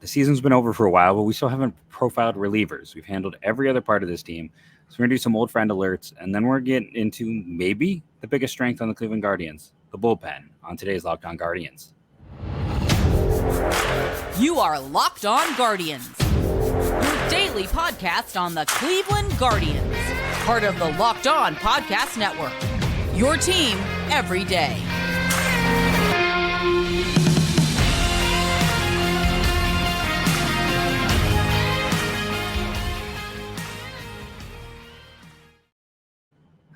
The season's been over for a while, but we still haven't profiled relievers. We've handled every other part of this team. So we're going to do some old friend alerts, and then we're getting into maybe the biggest strength on the Cleveland Guardians, the bullpen, on today's Locked On Guardians. You are Locked On Guardians, your daily podcast on the Cleveland Guardians, part of the Locked On Podcast Network, your team every day.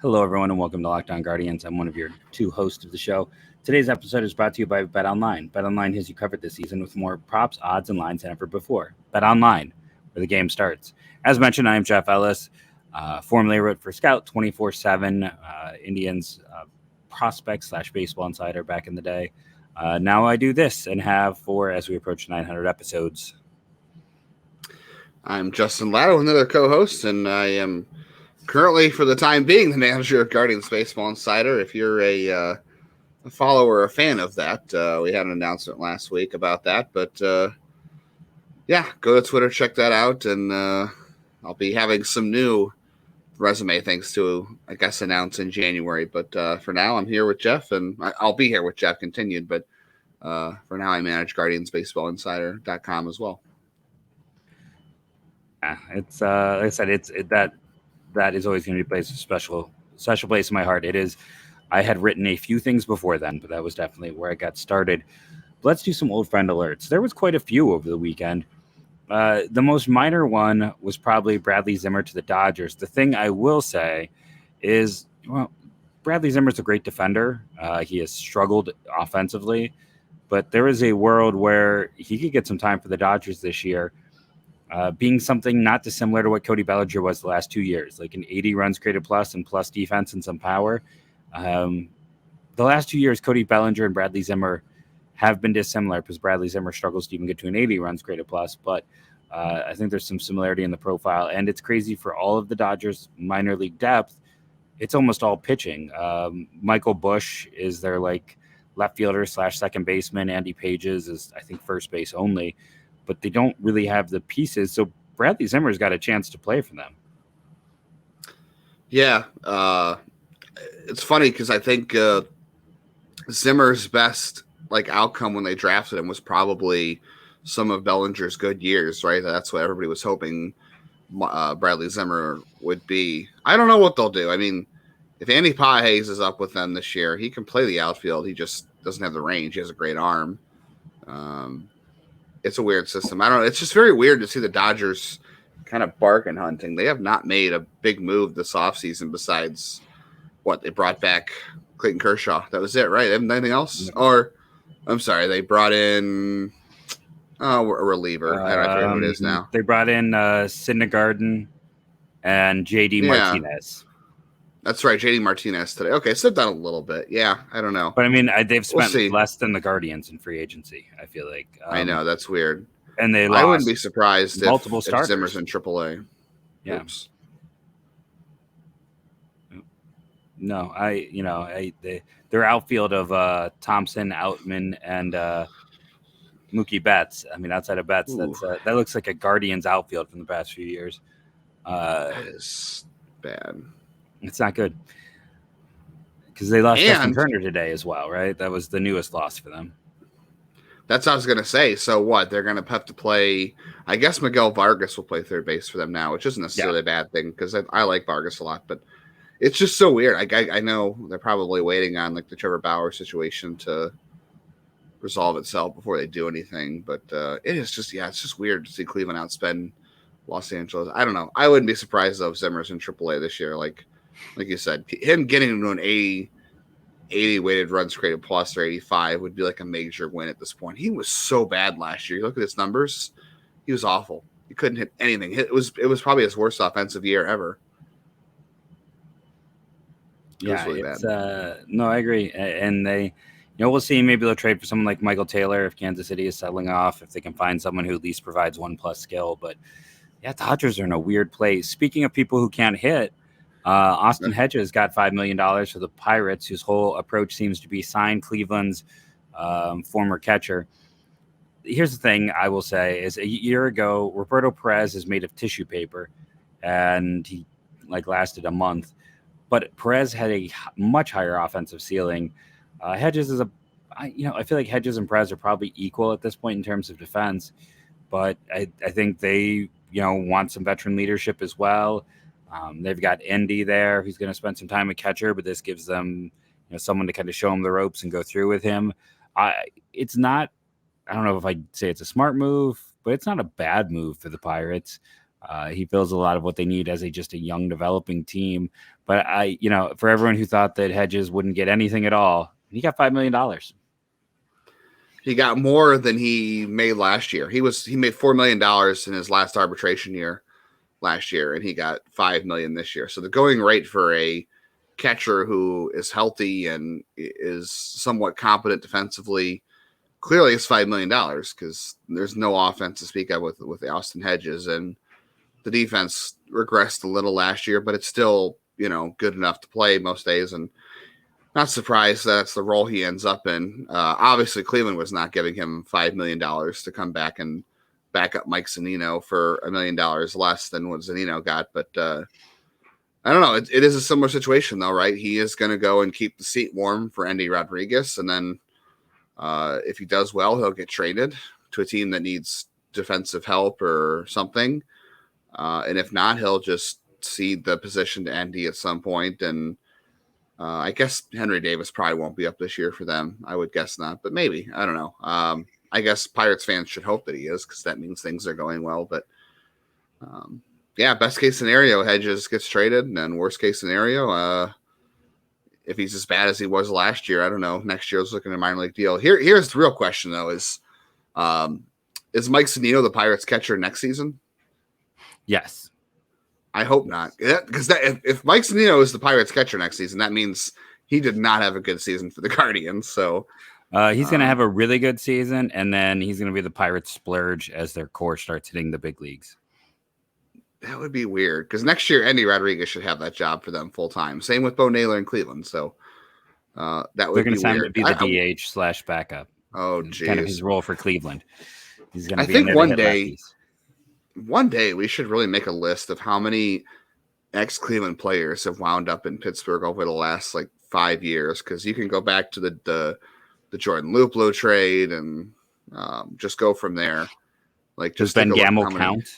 Hello, everyone, and welcome to Locked On Guardians. I'm one of your two hosts of the show. Today's episode is brought to you by BetOnline. BetOnline has you covered this season with more props, odds, and lines than ever before. BetOnline, where the game starts. As mentioned, I am Jeff Ellis, formerly wrote for Scout 24/7, Indians prospect / baseball insider back in the day. Now I do this and have for as we approach 900 episodes. I'm Justin Latto, another co-host, and I am currently, for the time being, the manager of Guardians Baseball Insider. If you're a follower or a fan of that, we had an announcement last week about that. But, yeah, go to Twitter, check that out, and I'll be having some new resume things to, I guess, announce in January. But for now, I'm here with Jeff, and I'll be here with Jeff continued. But for now, I manage GuardiansBaseballInsider.com as well. Yeah, it's like I said, that is always going to be a special place in my heart. It is. I had written a few things before then, but that was definitely where I got started. But let's do some old friend alerts. There was quite a few over the weekend. The most minor one was probably Bradley Zimmer to the Dodgers. The thing I will say is, well, Bradley Zimmer's a great defender. He has struggled offensively, but there is a world where he could get some time for the Dodgers this year. Being something not dissimilar to what Cody Bellinger was the last 2 years, like an 80 runs created plus and plus defense and some power. The last 2 years, Cody Bellinger and Bradley Zimmer have been dissimilar because Bradley Zimmer struggles to even get to an 80 runs created plus, but I think there's some similarity in the profile, and it's crazy for all of the Dodgers minor league depth. It's almost all pitching. Michael Busch is their left fielder / second baseman. Andy Pages is, I think, first base only. But they don't really have the pieces. So Bradley Zimmer's got a chance to play for them. Yeah. It's funny because I think Zimmer's best outcome when they drafted him was probably some of Bellinger's good years, right? That's what everybody was hoping Bradley Zimmer would be. I don't know what they'll do. I mean, if Andy Pages is up with them this year, he can play the outfield. He just doesn't have the range. He has a great arm. It's a weird system. I don't know. It's just very weird to see the Dodgers kind of bargain hunting. They have not made a big move this offseason besides what they brought back Clayton Kershaw. That was it, right? They haven't done anything else? Or, I'm sorry, they brought in a reliever. I forget who it is now. They brought in Syndergaard and JD Martinez. That's right, JD Martinez today. Okay, so they've done a little bit. Yeah, I don't know. But, I mean, they've spent less than the Guardians in free agency, I feel like. I know, that's weird. And they lost I wouldn't be surprised if Zimmer's in AAA. Yeah. Oops. No, their outfield of Thompson, Outman, and Mookie Betts. I mean, outside of Betts, that looks like a Guardians outfield from the past few years. That is bad. It's not good because they lost Justin Turner today as well, right? That was the newest loss for them. That's what I was going to say. So what? They're going to have to play. I guess Miguel Vargas will play third base for them now, which isn't necessarily a bad thing because I like Vargas a lot, but it's just so weird. I know they're probably waiting on the Trevor Bauer situation to resolve itself before they do anything, but it is just it's just weird to see Cleveland outspend Los Angeles. I don't know. I wouldn't be surprised though if Zimmer's in AAA this year. Like you said, him getting into an 80 weighted runs created plus or 85 would be like a major win at this point. He was so bad last year. You look at his numbers, he was awful. He couldn't hit anything. It was probably his worst offensive year ever. Yeah, really bad. No, I agree. And they, we'll see. Maybe they'll trade for someone like Michael Taylor if Kansas City is settling off, if they can find someone who at least provides 1+ skill. But yeah, Dodgers are in a weird place. Speaking of people who can't hit, Austin Hedges got $5 million for the Pirates, whose whole approach seems to be sign Cleveland's former catcher. here's the thing I will say is a year ago, Roberto Perez is made of tissue paper, and he lasted a month. But Perez had a much higher offensive ceiling. Hedges is I feel like Hedges and Perez are probably equal at this point in terms of defense, but I think they, want some veteran leadership as well. They've got Indy there who's going to spend some time at catcher, but this gives them, someone to kind of show them the ropes and go through with him. It's not, I don't know if I'd say it's a smart move, but it's not a bad move for the Pirates. He fills a lot of what they need as just a young developing team. But for everyone who thought that Hedges wouldn't get anything at all, he got $5 million. He got more than he made last year. He made $4 million in his last arbitration year last year, and he got $5 million this year. So the going rate for a catcher who is healthy and is somewhat competent defensively clearly is $5 million, because there's no offense to speak of with the Austin Hedges, and the defense regressed a little last year, but it's still, good enough to play most days, and not surprised that's the role he ends up in. Obviously, Cleveland was not giving him $5 million to come back and back up Mike Zunino for $1 million less than what Zunino got. But I don't know. It is a similar situation, though, right? He is going to go and keep the seat warm for Endy Rodriguez. And then if he does well, he'll get traded to a team that needs defensive help or something. And if not, he'll just cede the position to Endy at some point. And I guess Henry Davis probably won't be up this year for them. I would guess not, but maybe. I don't know. I guess Pirates fans should hope that he is, because that means things are going well. But best case scenario, Hedges gets traded, and then worst case scenario, if he's as bad as he was last year, I don't know. Next year's looking at a minor league deal. Here's the real question, though: is Mike Zunino the Pirates catcher next season? Yes. I hope not, because if Mike Zunino is the Pirates catcher next season, that means he did not have a good season for the Guardians. So he's going to have a really good season, and then he's going to be the Pirates splurge as their core starts hitting the big leagues. That would be weird, because next year Endy Rodriguez should have that job for them full time. Same with Bo Naylor in Cleveland. So that would be weird. They're going to sign him to be the DH / backup. Oh, geez. Kind of his role for Cleveland. He's going to be. I think one day we should really make a list of how many ex-Cleveland players have wound up in Pittsburgh over the last 5 years, because you can go back to the Jordan Luplow trade and just go from there. Does Ben Gamble count?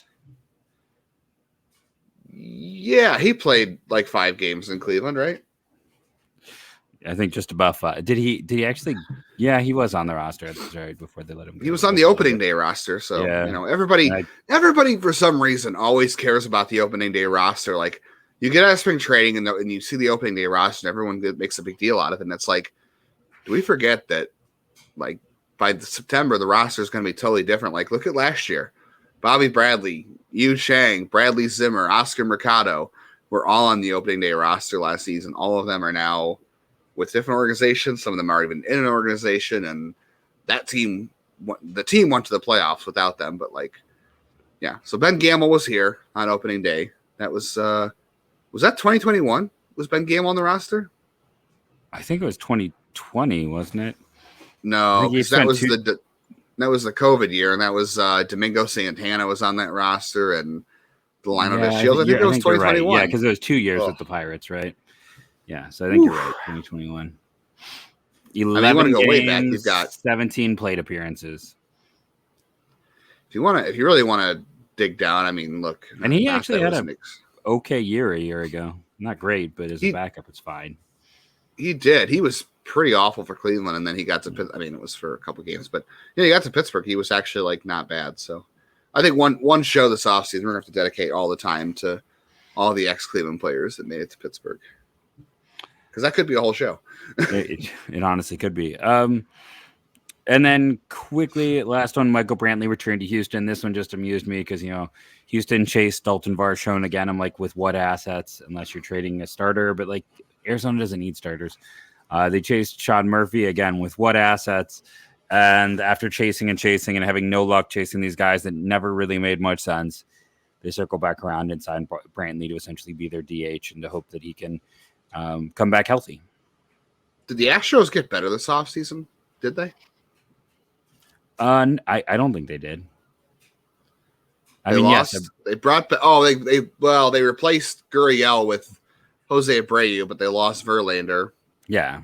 Yeah, he played 5 games in Cleveland, right? I think just about 5. Did he actually? Yeah, he was on the roster right before they let him go. He was on the opening day roster, so everybody for some reason always cares about the opening day roster. You get out of spring training and you see the opening day roster, and everyone makes a big deal out of it. And it's do we forget that by September the roster is going to be totally different? Look at last year: Bobby Bradley, Yu Chang, Bradley Zimmer, Oscar Mercado were all on the opening day roster last season. All of them are now with different organizations. Some of them aren't even in an organization, and the team went to the playoffs without them. But so Ben Gamble was here on opening day. That was that 2021? Was Ben Gamble on the roster? I think it was 2020, wasn't it? No, because that was the COVID year, and that was Domingo Santana was on that roster, and Delino Shields. I think it was 2021. Right. Yeah, because it was 2 years with the Pirates, right? Yeah, so I think you're right. 2021. 11 games, way back. You've got 17 plate appearances. If you really want to dig down, I mean, look. And he actually had an okay year a year ago. Not great, but as a backup, it's fine. He did. He was pretty awful for Cleveland, and then he got to. I mean, it was for a couple games, but he got to Pittsburgh. He was actually not bad. So, I think one show this offseason we're gonna have to dedicate all the time to all the ex-Cleveland players that made it to Pittsburgh. Because that could be a whole show. it honestly could be. And then quickly, last one, Michael Brantley returned to Houston. This one just amused me because, Houston chased Dalton Varsho again. I'm with what assets, unless you're trading a starter? But, Arizona doesn't need starters. They chased Sean Murphy again with what assets? And after chasing and having no luck chasing these guys that never really made much sense, they circle back around and sign Brantley to essentially be their DH and to hope that he can come back healthy. Did the Astros get better this offseason? Did they? I don't think they did. They lost. Yes, they brought. They replaced Gurriel with Jose Abreu, but they lost Verlander. Yeah,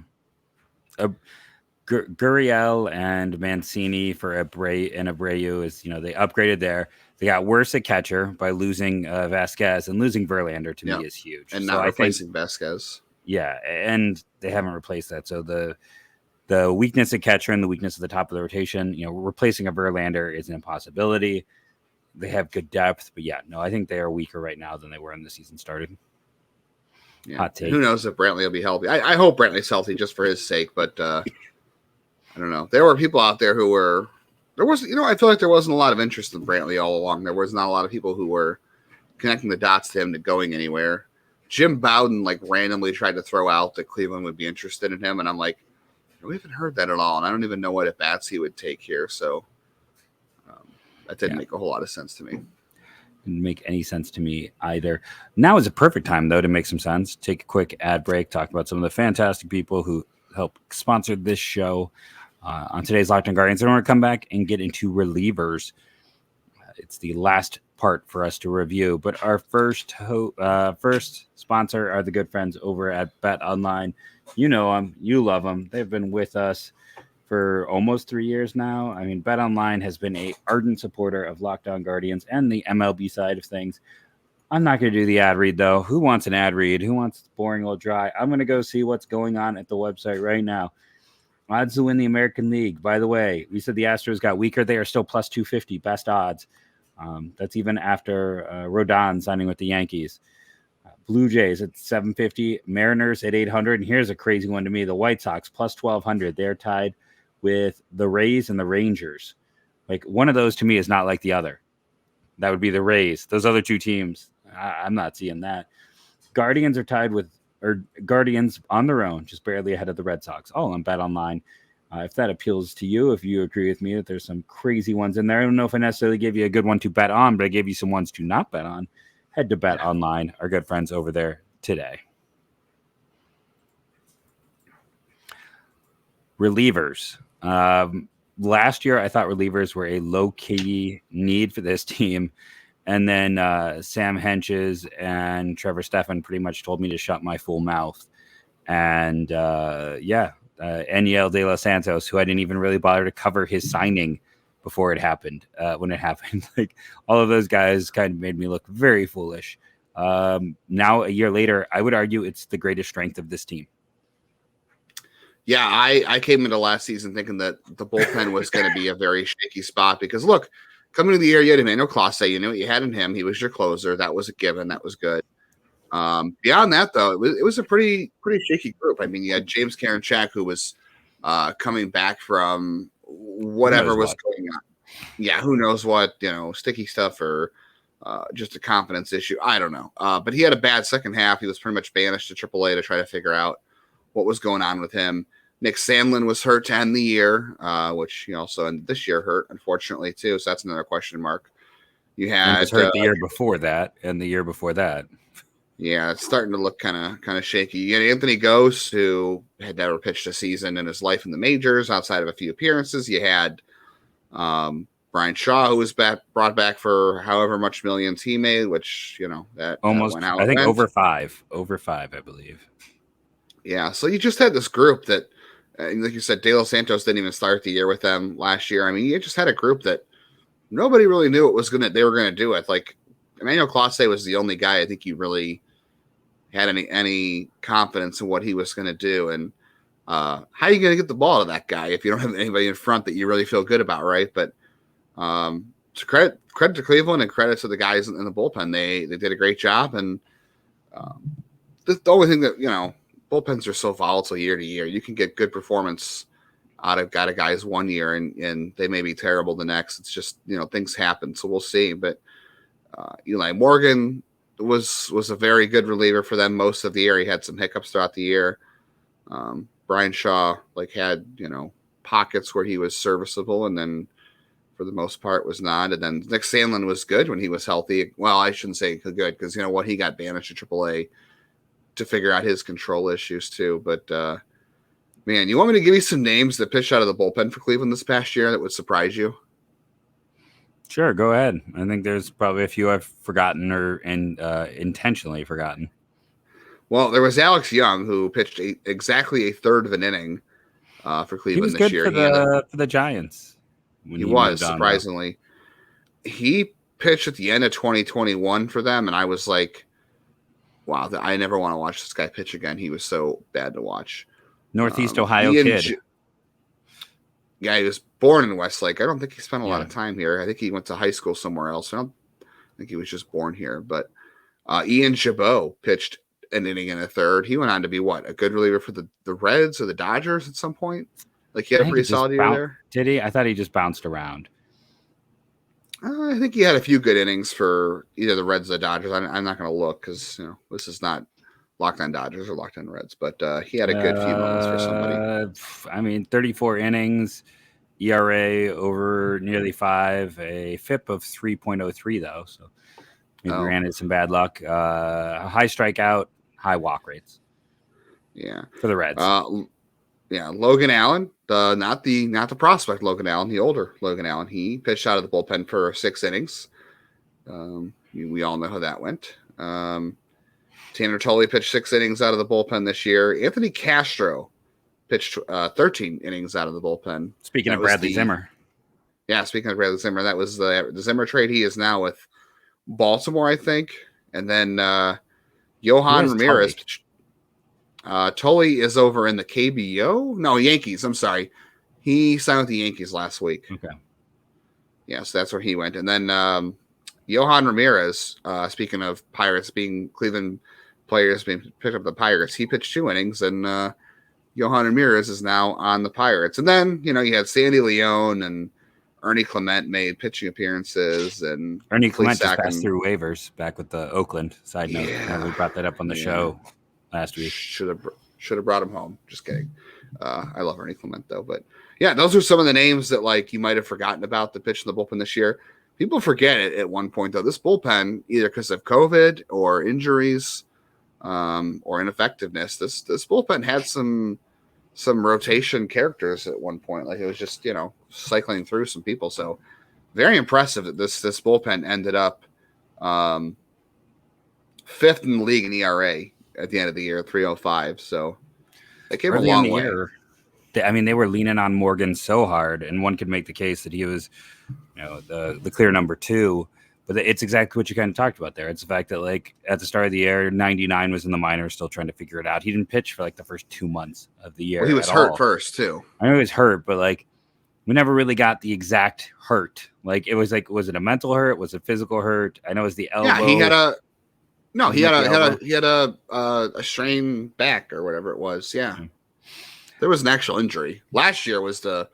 Gurriel and Mancini for Abreu is, they upgraded there. They got worse at catcher by losing Vasquez, and losing Verlander to me is huge. And not replacing Vasquez. Yeah, and they haven't replaced that. So the weakness at catcher and the weakness at the top of the rotation, replacing a Verlander is an impossibility. They have good depth, but I think they are weaker right now than they were when the season started. Yeah. Hot take. Who knows if Brantley will be healthy? I hope Brantley's healthy just for his sake, but I don't know. There were people out there who were. I feel like there wasn't a lot of interest in Brantley all along. There was not a lot of people who were connecting the dots to him to going anywhere. Jim Bowden randomly tried to throw out that Cleveland would be interested in him, and I'm like, we haven't heard that at all, and I don't even know what at bats he would take here. So that didn't make a whole lot of sense to me. Didn't make any sense to me either. Now is a perfect time, though, to make some sense. Take a quick ad break, talk about some of the fantastic people who help sponsor this show on today's Locked On Guardians. I want to come back and get into relievers. It's the last part for us to review, but our first sponsor are the good friends over at Bet Online. You know them, you love them. They've been with us for almost 3 years now. I mean, Bet Online has been an ardent supporter of Locked On Guardians and the MLB side of things. I'm not going to do the ad read, though. Who wants an ad read? Who wants boring old dry? I'm going to go see what's going on at the website right now. Odds to win the American League. By the way, we said the Astros got weaker. They are still plus 250, best odds. That's even after Rodon signing with the Yankees. Blue Jays at 750, Mariners at 800. And here's a crazy one to me. The White Sox plus 1,200. They're tied with the Rays and the Rangers. Like, one of those to me is not like the other. That would be the Rays. Those other two teams, I'm not seeing that. Guardians are tied with, or Guardians on their own, just barely ahead of the Red Sox, all on Bet Online. If that appeals to you, if you agree with me that there's some crazy ones in there, I don't know if I necessarily gave you a good one to bet on, but I gave you some ones to not bet on. Head to Bet Online, our good friends over there today. Relievers. Last year, I thought relievers were a low-key need for this team. And then Sam Hentges and Trevor Stephan pretty much told me to shut my full mouth. And Emmanuel de los Santos, who I didn't even really bother to cover his signing before it happened, when it happened. Like, all of those guys kind of made me look very foolish. Now, a year later, I would argue it's the greatest strength of this team. Yeah, I came into last season thinking that the bullpen was going to be a very shaky spot because, look, coming into the year, you had Emmanuel Clase. You knew what you had in him. He was your closer. That was a given. That was good. Beyond that, though, it was a pretty shaky group. I mean, you had James Karinchak, who was coming back from whatever was going on. Yeah, who knows what, sticky stuff or just a confidence issue. I don't know. But he had a bad second half. He was pretty much banished to AAA to try to figure out what was going on with him. Nick Sandlin was hurt to end the year, which he also ended this year hurt, unfortunately, too. So that's another question mark. You had was hurt the year before that and the year before that. Yeah, it's starting to look kind of shaky. You had Anthony Gose, who had never pitched a season in his life in the majors outside of a few appearances. You had Brian Shaw, who was brought back for however much millions he made, which, that almost went out. I think over five, I believe. Yeah, so you just had this group that, like you said, De Los Santos didn't even start the year with them last year. I mean, you just had a group that nobody really knew they were gonna do it. Like, Emmanuel Clase was the only guy I think you really had any confidence in what he was going to do. And how are you going to get the ball to that guy if you don't have anybody in front that you really feel good about, right? But to credit to Cleveland and credit to the guys in the bullpen. They did a great job. And the only thing that, bullpens are so volatile year to year. You can get good performance out of guys one year and they may be terrible the next. It's just, things happen. So we'll see. But Eli Morgan was a very good reliever for them most of the year. He had some hiccups throughout the year. Brian Shaw had pockets where he was serviceable and then for the most part was not. And then Nick Sandlin was good when he was healthy. Well, I shouldn't say good because he got banished to AAA to figure out his control issues too. But Man, you want me to give you some names that pitched out of the bullpen for Cleveland this past year that would surprise you? Sure, go ahead. I think there's probably a few I've forgotten or intentionally forgotten. Well, there was Alex Young, who pitched exactly a third of an inning for Cleveland this year. He was good for the Giants. He was, surprisingly. He pitched at the end of 2021 for them, and I was like, wow, I never want to watch this guy pitch again. He was so bad to watch. Northeast Ohio kid. Yeah, he was born in Westlake. I don't think he spent a lot of time here. I think he went to high school somewhere else. I don't think he was just born here. But Ian Chabot pitched an inning and a third. He went on to be a good reliever for the Reds or the Dodgers at some point. Like he had a pretty solid year there. Did he? I thought he just bounced around. I think he had a few good innings for either the Reds or the Dodgers. I'm not going to look because this is not Locked On Dodgers or Locked On Reds, but he had a good few moments for somebody. 34 innings, ERA over nearly 5, a FIP of 3.03 though, so maybe ran into some bad luck. High strikeout, high walk rates. Yeah, for the Reds. Logan Allen, not the prospect Logan Allen, the older Logan Allen. He pitched out of the bullpen for 6 innings. We all know how that went. Tanner Tully pitched 6 innings out of the bullpen this year. Anthony Castro pitched 13 innings out of the bullpen. Speaking of Bradley Zimmer. Yeah, speaking of Bradley Zimmer, that was the Zimmer trade. He is now with Baltimore, I think. And then Johan Ramirez. Tully is over in the KBO. No, Yankees. I'm sorry. He signed with the Yankees last week. Okay. Yeah, so that's where he went. And then Johan Ramirez, speaking of Pirates being Cleveland players being picked up the Pirates, he pitched 2 innings, and Johan Ramirez is now on the Pirates. And then, you had Sandy Leone and Ernie Clement made pitching appearances. And Ernie Clement just passed through waivers back with the Oakland side note. Yeah. We brought that up on the show last week. Should have brought him home. Just kidding. I love Ernie Clement, though. But, yeah, those are some of the names that, you might have forgotten about the pitch in the bullpen this year. People forget it at one point, though. This bullpen, either because of COVID or injuries or ineffectiveness, this bullpen had some rotation characters at one point. Like it was just, cycling through some people. So very impressive that this bullpen ended up 5th in the league in ERA at the end of the year, 3.05. So they came a long way. They were leaning on Morgan so hard, and one could make the case that he was, the clear number 2. But it's exactly what you kind of talked about there. It's the fact that, at the start of the year, 99 was in the minors, still trying to figure it out. He didn't pitch for, the first 2 months of the year. Well, he was hurt first, too. I know he was hurt, but, we never really got the exact hurt. It was was it a mental hurt? Was it physical hurt? I know it was the elbow. Yeah, he had a strained back or whatever it was. Yeah. Mm-hmm. There was an actual injury. Last year was the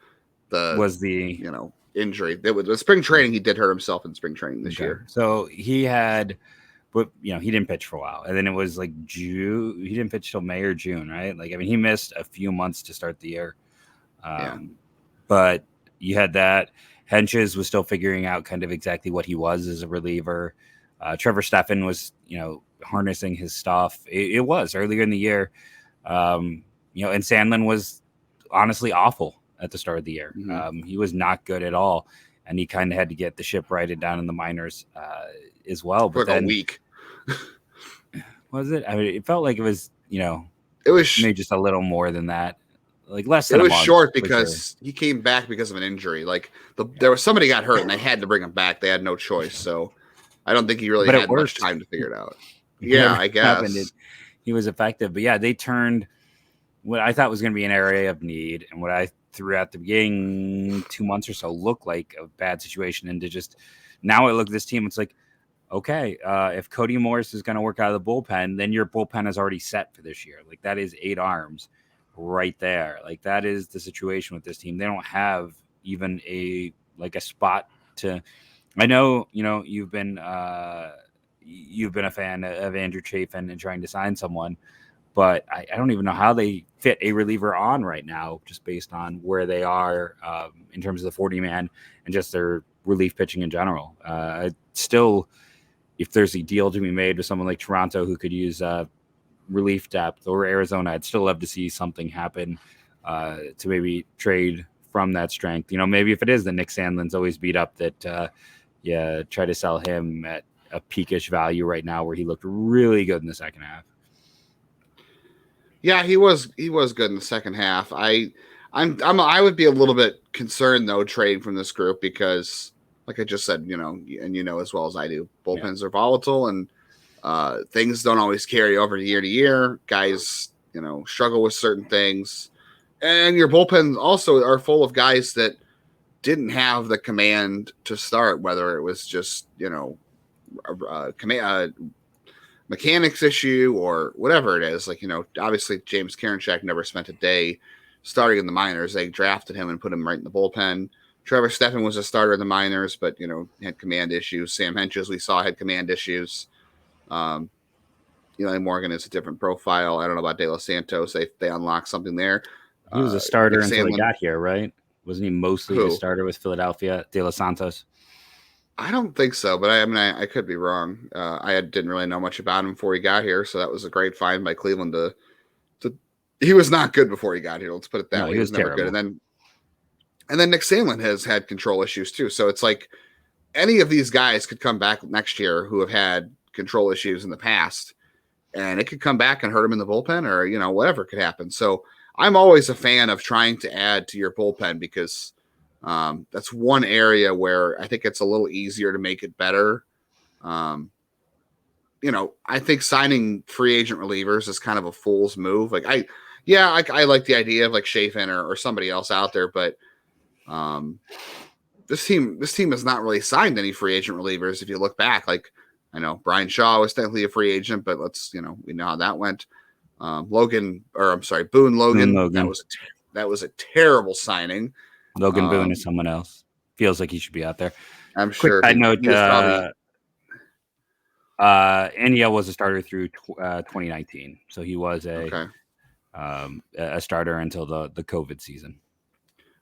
injury. The spring training, he did hurt himself in spring training this year. So he had, but he didn't pitch for a while, and then it was June. He didn't pitch till May or June, right? He missed a few months to start the year. But you had that. Hentges was still figuring out kind of exactly what he was as a reliever. Trevor Stephan was, harnessing his stuff. It was earlier in the year. And Sandlin was honestly awful at the start of the year. Mm-hmm. He was not good at all, and he kind of had to get the ship righted down in the minors as well. But then a week. Was it? It felt like it was, it was maybe just a little more than that. Less than it was a month, short because he came back because of an injury. There was somebody got hurt and they had to bring him back. They had no choice. So I don't think he really had much time to figure it out. Yeah, I guess he was effective. But yeah, they turned what I thought was going to be an area of need and what I threw at the beginning 2 months or so looked like a bad situation into just now I look at this team. It's okay, if Cody Morris is going to work out of the bullpen, then your bullpen is already set for this year. That is 8 arms right there. That is the situation with this team. They don't have even a spot to. I know you've been a fan of Andrew Chafin and trying to sign someone, but I don't even know how they fit a reliever on right now, just based on where they are in terms of the 40-man and just their relief pitching in general. Still, if there's a deal to be made with someone like Toronto who could use relief depth, or Arizona, I'd still love to see something happen to maybe trade from that strength. Maybe if it is that Nick Sandlin's always beat up, that try to sell him at a peakish value right now where he looked really good in the second half. Yeah, he was good in the second half. I would be a little bit concerned though trading from this group because, like I just said, and as well as I do, bullpens are volatile and things don't always carry over year to year. Guys, struggle with certain things, and your bullpens also are full of guys that didn't have the command to start, whether it was just mechanics issue or whatever it is. Like, obviously James Karinchak never spent a day starting in the minors. They drafted him and put him right in the bullpen. Trevor Stephan was a starter in the minors, but, had command issues. Sam Hentges, we saw, had command issues. Eli Morgan is a different profile. I don't know about De Los Santos. They unlocked something there. He was a starter until he got here, right? Wasn't he mostly a starter with Philadelphia, De Los Santos? I don't think so, but I could be wrong. I didn't really know much about him before he got here, so that was a great find by Cleveland. He was not good before he got here. Let's put it that way. He was never terrible. Good. And then Nick Sandlin has had control issues too. So it's like any of these guys could come back next year who have had control issues in the past, and it could come back and hurt him in the bullpen, or whatever could happen. So I'm always a fan of trying to add to your bullpen because that's one area where I think it's a little easier to make it better. I think signing free agent relievers is kind of a fool's move. Like I like the idea of like Stephan or somebody else out there, but this team has not really signed any free agent relievers. If you look back, like I know Brian Shaw was technically a free agent, but we know how that went. Boone Logan. That was a terrible signing. Logan Boone is someone else. Feels like he should be out there. I'm sure. Quick side note, Aniel was a starter through 2019, so he was a starter until the COVID season.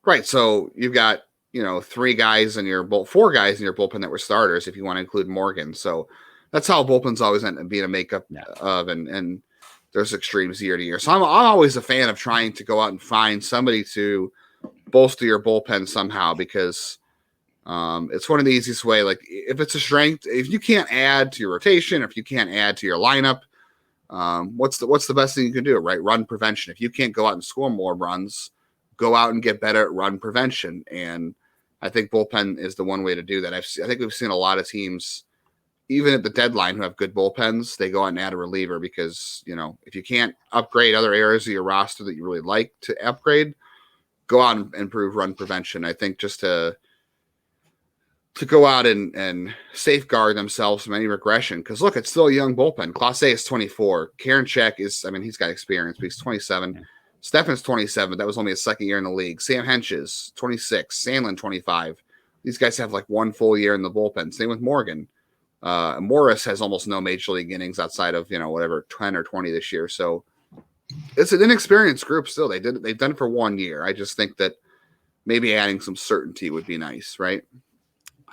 Right. So you've got 4 guys in your bullpen that were starters if you want to include Morgan. So that's how bullpens always end up being a makeup of, and there's extremes year to year. So I'm always a fan of trying to go out and find somebody to bolster your bullpen somehow because it's one of the easiest way. Like if it's a strength, if you can't add to your rotation, if you can't add to your lineup, what's the best thing you can do, right? Run prevention. If you can't go out and score more runs, go out and get better at run prevention. And I think bullpen is the one way to do that. I think we've seen a lot of teams, even at the deadline, who have good bullpens. They go out and add a reliever because, if you can't upgrade other areas of your roster that you really like to upgrade, go out and improve run prevention. I think just to go out and safeguard themselves from any regression. Because look, it's still a young bullpen. Clase is 24. Karinchak he's got experience, but he's 27. Yeah. Stephan's 27. That was only his second year in the league. Sam Hentges, 26. Sandlin, 25. These guys have like one full year in the bullpen. Same with Morgan. Morris has almost no major league innings outside of, 10 or 20 this year. So it's an inexperienced group still. They've done it for 1 year. I just think that maybe adding some certainty would be nice, right?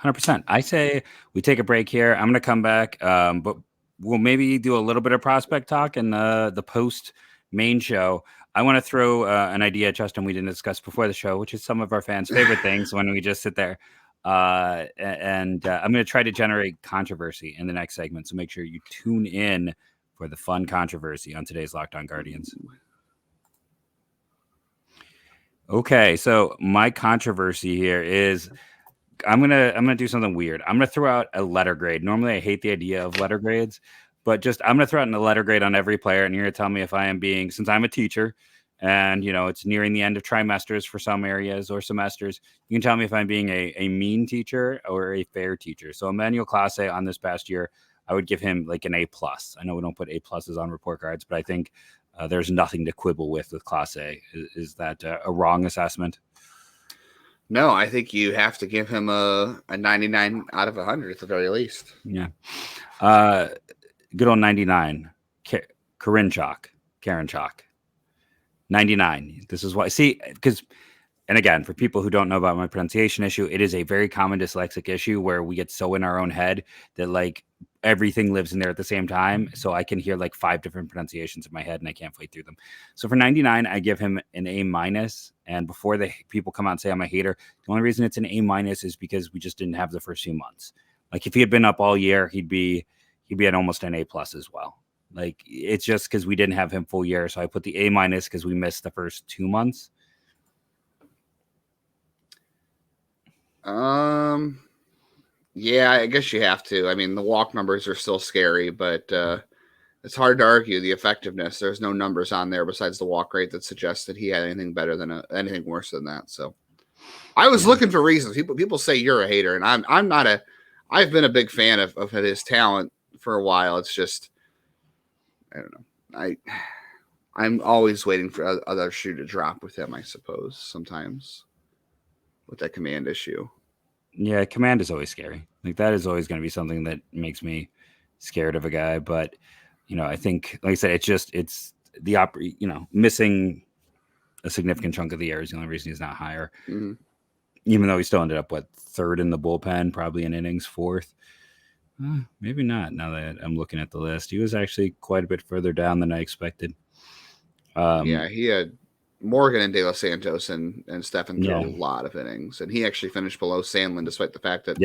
100%. I say we take a break here. I'm going to come back, but we'll maybe do a little bit of prospect talk in the post main show. I want to throw an idea, Justin, we didn't discuss before the show, which is some of our fans' favorite things when we just sit there. And I'm going to try to generate controversy in the next segment. So make sure you tune in for the fun controversy on today's Locked On Guardians. Okay, so my controversy here is I'm gonna do something weird. I'm gonna throw out a letter grade. Normally, I hate the idea of letter grades, but I'm gonna throw out a letter grade on every player, and you're gonna tell me if I am being, since I'm a teacher, and it's nearing the end of trimesters for some areas or semesters, you can tell me if I'm being a mean teacher or a fair teacher. So Emmanuel Clase on this past year, I would give him like an A+. I know we don't put A+ on report cards, but I think there's nothing to quibble with Clase. Is that a wrong assessment? No, I think you have to give him a 99 out of 100 at the very least. Yeah. Good old 99. Karinchak. 99. This is why. See, because, and again, for people who don't know about my pronunciation issue, it is a very common dyslexic issue where we get so in our own head that like everything lives in there at the same time. So I can hear like 5 different pronunciations in my head and I can't fight through them. So for 99, I give him an A-. And before the people come out and say I'm a hater, the only reason it's an A- is because we just didn't have the first few months. Like if he had been up all year, he'd be at almost an A+ as well. Like it's just because we didn't have him full year. So I put the A- because we missed the first 2 months. Yeah, I guess you have to. I mean, the walk numbers are still scary, but it's hard to argue the effectiveness. There's no numbers on there besides the walk rate that suggests that he had anything better than anything worse than that. So I was looking for reasons. People say you're a hater, and I'm not a. I've been a big fan of his talent for a while. It's just I don't know. I'm always waiting for other shoe to drop with him. I suppose sometimes with that command issue. Yeah, command is always scary. Like that is always going to be something that makes me scared of a guy. But I think, like I said, it's the missing a significant chunk of the year is the only reason he's not higher. Mm-hmm. Even though he still ended up 3rd in the bullpen, probably in innings, 4th. Maybe not. Now that I'm looking at the list, he was actually quite a bit further down than I expected. Yeah, he had Morgan and De Los Santos and Stephan threw a lot of innings, and he actually finished below Sandlin, despite the fact that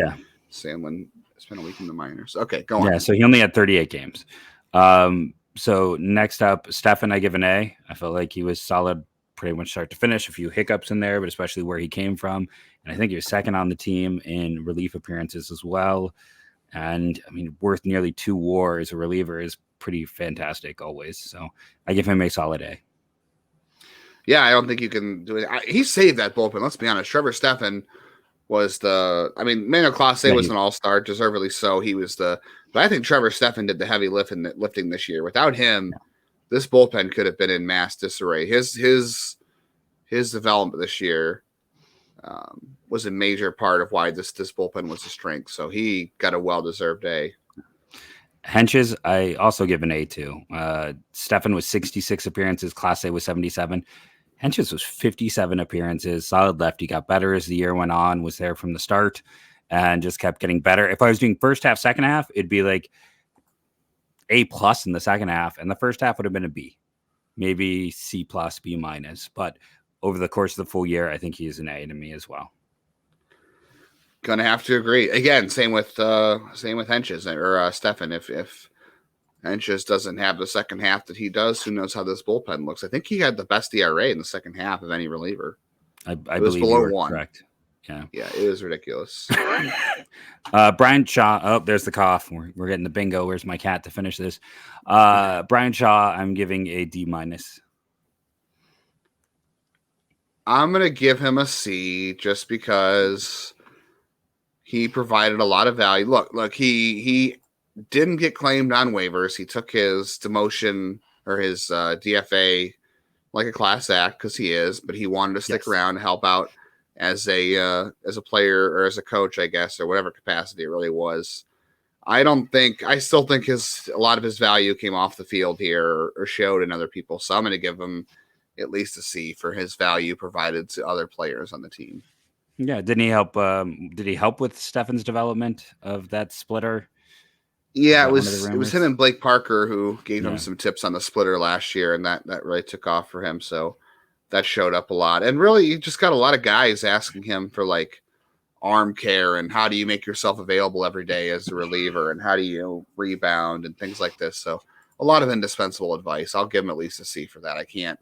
Sandlin spent a week in the minors. Okay, go on. Yeah, so he only had 38 games. So next up, Stephan, I give an A. I felt like he was solid pretty much start to finish. A few hiccups in there, but especially where he came from. And I think he was second on the team in relief appearances as well. And I mean, worth nearly 2 WAR as a reliever is pretty fantastic always. So I give him a solid A. Yeah, I don't think you can do it. He saved that bullpen. Let's be honest. Trevor Stephan was Emmanuel Clase was an all-star, deservedly so. He was but I think Trevor Stephan did the heavy lifting this year. Without him, this bullpen could have been in mass disarray. His development this year was a major part of why this bullpen was a strength. So he got a well-deserved A. Hentges, I also give an A to. Stephan was 66 appearances. Clase was 77. Hentges was 57 appearances. Solid lefty, got better as the year went on, was there from the start, and just kept getting better. If I was doing first half, second half, it'd be like A+ in the second half, and the first half would have been a B. Maybe C+, B-. But over the course of the full year, I think he is an A to me as well. Gonna have to agree. Again, same with Hentges or Stephan. If Hentges doesn't have the second half that he does, who knows how this bullpen looks? I think he had the best ERA in the second half of any reliever. I believe below you were 1. Correct. Yeah, it was ridiculous. Brian Shaw. Oh, there's the cough. We're getting the bingo. Where's my cat to finish this? Brian Shaw, I'm giving a D-. I'm gonna give him a C just because he provided a lot of value. Look, he didn't get claimed on waivers. He took his demotion or his DFA like a class act because he is, but he wanted to stick around and help out as a player or as a coach, I guess, or whatever capacity it really was. I still think a lot of his value came off the field here or showed in other people. So I'm going to give him at least a C for his value provided to other players on the team. Yeah. Didn't he help? Did he help with Stephan's development of that splitter? Yeah, it was him and Blake Parker who gave him some tips on the splitter last year, and that really took off for him. So that showed up a lot. And really, you just got a lot of guys asking him for like arm care and how do you make yourself available every day as a reliever and how do you rebound and things like this. So a lot of indispensable advice. I'll give him at least a C for that. I can't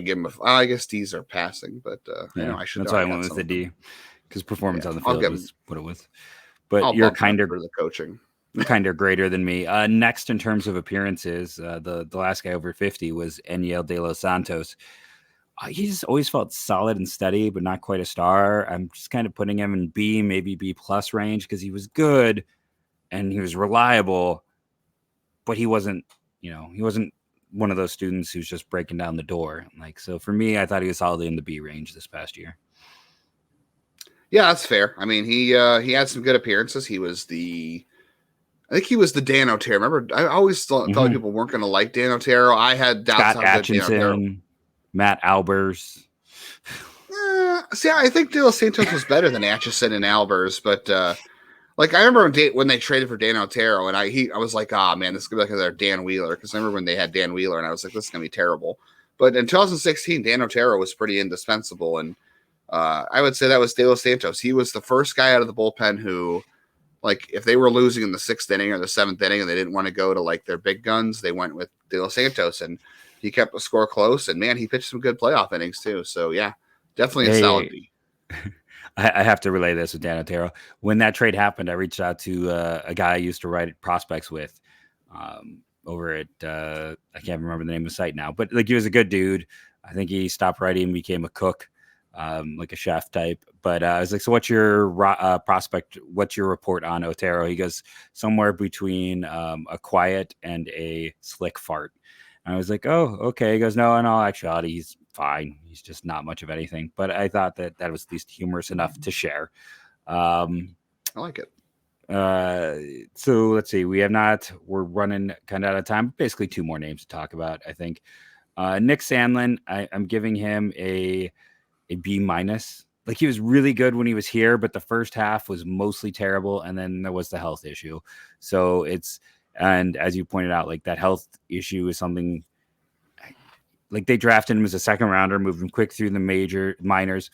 give him I guess D's are passing, but I should. That's why I went with the D because performance on the field was what it was. But you're kind of for the coaching. Kind of greater than me. Next in terms of appearances, the last guy over 50 was Emmanuel de los Santos. He just always felt solid and steady, but not quite a star. I'm just kind of putting him in B, maybe B+ range because he was good and he was reliable, but he wasn't one of those students who's just breaking down the door. So for me, I thought he was solidly in the B range this past year. Yeah, that's fair. I mean, he had some good appearances. I think he was the Dan Otero. Remember, I always thought people weren't going to like Dan Otero. I had doubts Scott Atchison, Matt Albers. I think De Los Santos was better than Atchison and Albers, but Like, I remember when they traded for Dan Otero, and I was like, oh, man, this is going to be like their Dan Wheeler. Because I remember when they had Dan Wheeler, and I was like, this is going to be terrible. But in 2016, Dan Otero was pretty indispensable. And I would say that was De Los Santos. He was the first guy out of the bullpen who, like, if they were losing in the 6th inning or the 7th inning and they didn't want to go to, like, their big guns, they went with De Los Santos. And he kept the score close. And, man, he pitched some good playoff innings, too. So, yeah, definitely a solid B. I have to relay this with Dan Otero. When that trade happened, I reached out to a guy I used to write prospects with over at I can't remember the name of the site now, but like he was a good dude. I think he stopped writing and became a cook, like a chef type. But I was like, so what's your prospect? What's your report on Otero? He goes somewhere between a quiet and a slick fart. And I was like, oh, okay. He goes, no, in all actuality, he's fine. He's just not much of anything. But I thought that was at least humorous enough to share. I like it. So let's see. We're running kind of out of time. Basically 2 more names to talk about, I think. Nick Sandlin, I'm giving him a B-. Like, he was really good when he was here, but the first half was mostly terrible. And then there was the health issue. So and as you pointed out, like, that health issue is something like they drafted him as a 2nd rounder, moved him quick through the minors.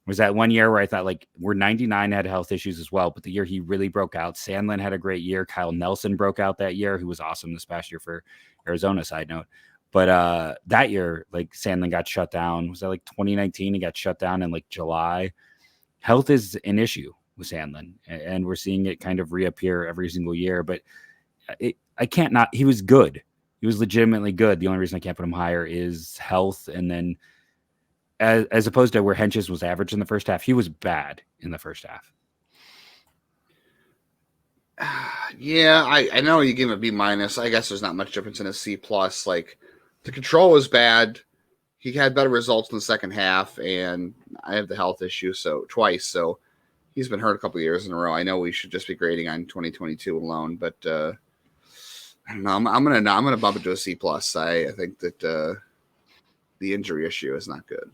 Was that one year where I thought, like, where 99 had health issues as well, but the year he really broke out. Sandlin had a great year. Kyle Nelson broke out that year, who was awesome this past year for Arizona, side note. But that year, like, Sandlin got shut down. Was that like 2019? He got shut down in like July. Health is an issue with Sandlin, and we're seeing it kind of reappear every single year. But he was good. He was legitimately good. The only reason I can't put him higher is health. And then as opposed to where Hentges was average in the first half, he was bad in the first half. Yeah, I know you gave him a B-. I guess there's not much difference in a C+. Like, the control was bad. He had better results in the second half, and I have the health issue twice. So he's been hurt a couple of years in a row. I know we should just be grading on 2022 alone, but I don't know. I'm gonna bump it to a C+. I think that the injury issue is not good.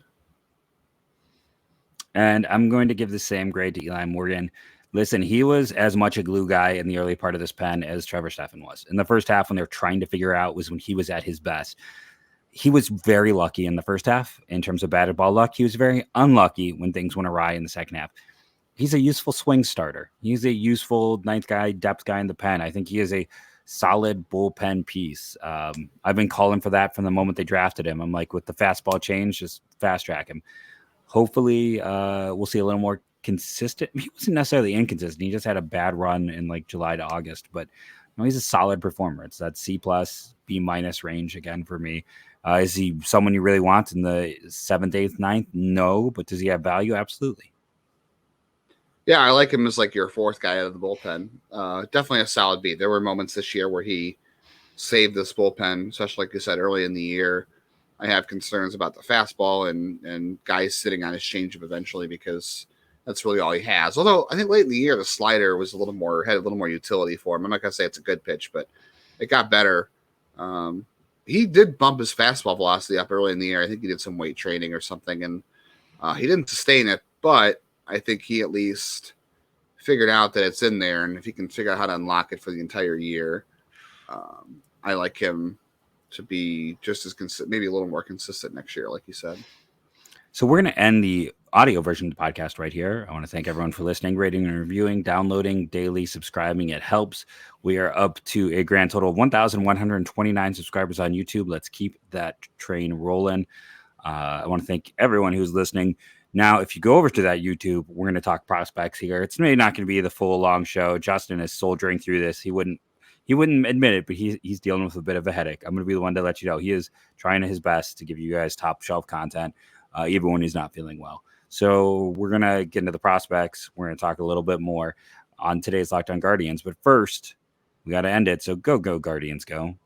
And I'm going to give the same grade to Eli Morgan. Listen, he was as much a glue guy in the early part of this pen as Trevor Stephan was. In the first half, when they were trying to figure out, was when he was at his best. He was very lucky in the first half in terms of batted ball luck. He was very unlucky when things went awry in the second half. He's a useful swing starter. He's a useful 9th guy, depth guy in the pen. I think he is a solid bullpen piece. I've been calling for that from the moment they drafted him. I'm like, with the fastball change, just fast track him. Hopefully we'll see a little more consistent. He wasn't necessarily inconsistent. He just had a bad run in like July to August, but he's a solid performer. It's that C+, B- range again for me. Is he someone you really want in the 7th, 8th, 9th? No, but does he have value? Absolutely. Yeah, I like him as like your 4th guy out of the bullpen. Definitely a solid B. There were moments this year where he saved this bullpen, especially like you said early in the year. I have concerns about the fastball and guys sitting on his changeup eventually because that's really all he has. Although I think late in the year the slider was had a little more utility for him. I'm not gonna say it's a good pitch, but it got better. He did bump his fastball velocity up early in the year. I think he did some weight training or something, and he didn't sustain it. But I think he at least figured out that it's in there, and if he can figure out how to unlock it for the entire year, I like him to be just as consistent, maybe a little more consistent next year, like you said. So we're going to end the audio version of the podcast right here. I want to thank everyone for listening, rating, and reviewing, downloading, daily, subscribing. It helps. We are up to a grand total of 1,129 subscribers on YouTube. Let's keep that train rolling. I want to thank everyone who's listening. Now, if you go over to that YouTube, we're going to talk prospects here. It's maybe not going to be the full long show. Justin is soldiering through this. He wouldn't admit it, but he's dealing with a bit of a headache. I'm going to be the one to let you know. He is trying his best to give you guys top shelf content, even when he's not feeling well. So we're going to get into the prospects. We're going to talk a little bit more on today's Locked On Guardians. But first, we got to end it. So go Guardians, go.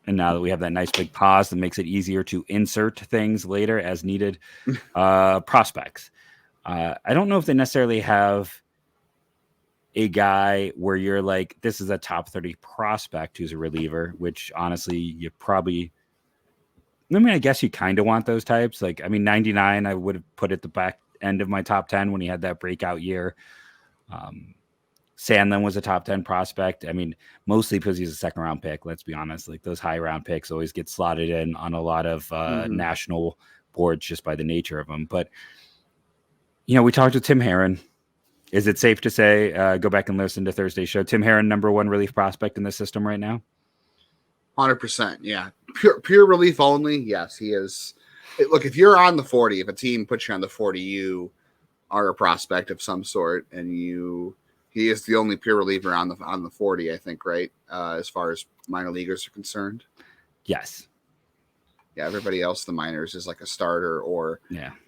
And now that we have that nice big pause that makes it easier to insert things later as needed, prospects. I don't know if they necessarily have a guy where you're like, this is a top 30 prospect who's a reliever, which honestly, you probably, I guess you kind of want those types. Like, 99, I would have put at the back end of my top 10 when he had that breakout year. Sandlin was a top 10 prospect. I mean, mostly because he's a second round pick. Let's be honest. Like those high round picks always get slotted in on a lot of national boards just by the nature of them. But, we talked to Tim Herrin. Is it safe to say, go back and listen to Thursday's show, Tim Herrin, number one relief prospect in the system right now? 100%. Yeah. Pure relief only. Yes, he is. Look, if you're on the 40, if a team puts you on the 40, you are a prospect of some sort, and he is the only pure reliever on the 40, I think, right? As far as minor leaguers are concerned. Yes. Yeah, everybody else, the minors, is like a starter or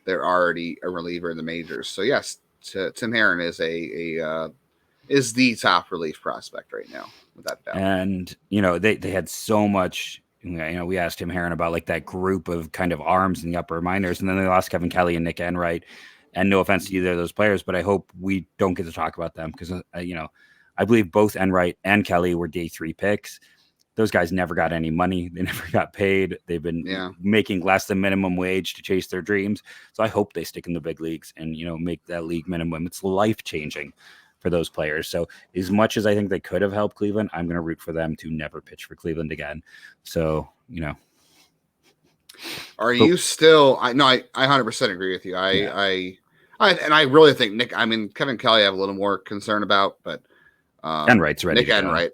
they're already a reliever in the majors. So yes, Tim Herrin is the top relief prospect right now, without doubt. And they had so much. We asked Tim Herrin about like that group of kind of arms in the upper minors, and then they lost Kevin Kelly and Nick Enright. And no offense to either of those players, but I hope we don't get to talk about them because I believe both Enright and Kelly were day 3 picks. Those guys never got any money. They never got paid. They've been making less than minimum wage to chase their dreams. So I hope they stick in the big leagues and, make that league minimum. It's life-changing for those players. So as much as I think they could have helped Cleveland, I'm going to root for them to never pitch for Cleveland again. So, Are you still? I 100% agree with you. I really think Kevin Kelly I have a little more concern about, but Enright's ready. Nick Enright,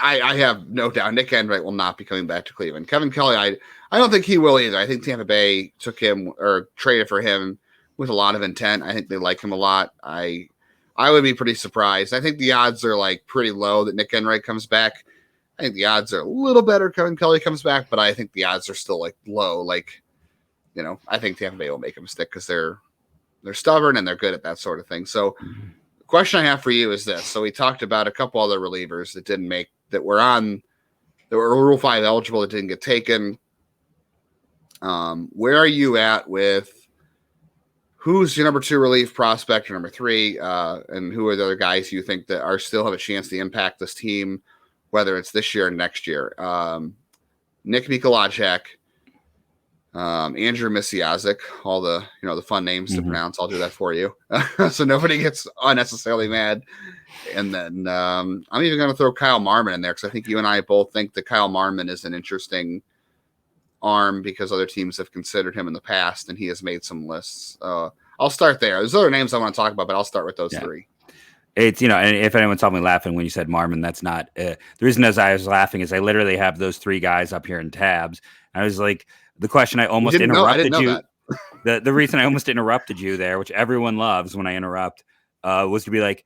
I have no doubt Nick Enright will not be coming back to Cleveland. Kevin Kelly, I don't think he will either. I think Tampa Bay took him or traded for him with a lot of intent. I think they like him a lot. I would be pretty surprised. I think the odds are like pretty low that Nick Enright comes back. I think the odds are a little better Kevin Kelly comes back, but I think the odds are still like low. Like, I think Tampa Bay will make him stick because they're stubborn and they're good at that sort of thing. So the question I have for you is this. So we talked about a couple other relievers that were Rule 5 eligible that didn't get taken. Where are you at with who's your number 2 relief prospect or number 3? And who are the other guys you think that still have a chance to impact this team, whether it's this year or next year? Nick Mikolajek, Andrew Misiazik, all the the fun names to pronounce. I'll do that for you, so nobody gets unnecessarily mad. And then I'm even going to throw Kyle Marmon in there because I think you and I both think that Kyle Marmon is an interesting arm because other teams have considered him in the past, and he has made some lists. I'll start there. There's other names I want to talk about, but I'll start with those 3. It's, and if anyone saw me laughing when you said Marmon, that's not the reason as I was laughing is I literally have those 3 guys up here in tabs. I was like, the question I almost interrupted you. The reason I almost interrupted you there, which everyone loves when I interrupt, was to be like,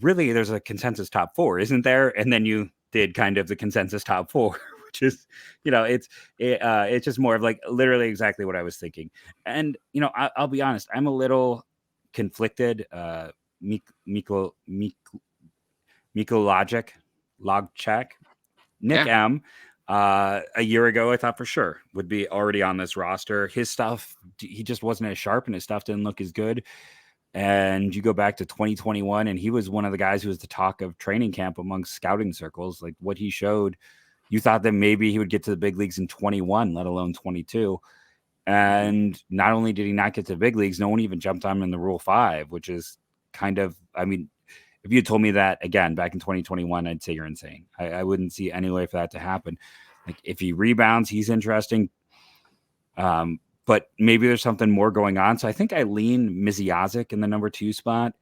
really, there's a consensus top 4, isn't there? And then you did kind of the consensus top 4, which is, it's just more of like literally exactly what I was thinking. And, I'll be honest, I'm a little conflicted. Mikolajek, Nick M. A year ago, I thought for sure would be already on this roster. His stuff, he just wasn't as sharp and his stuff didn't look as good. And you go back to 2021 and he was one of the guys who was the talk of training camp amongst scouting circles. Like what he showed, you thought that maybe he would get to the big leagues in 21, let alone 22. And not only did he not get to the big leagues, no one even jumped on him in the Rule 5, which is kind of, if you told me that again back in 2021, I'd say you're insane. I wouldn't see any way for that to happen. Like if he rebounds, he's interesting. But maybe there's something more going on. So I think I lean Misiazik in the number 2 spot.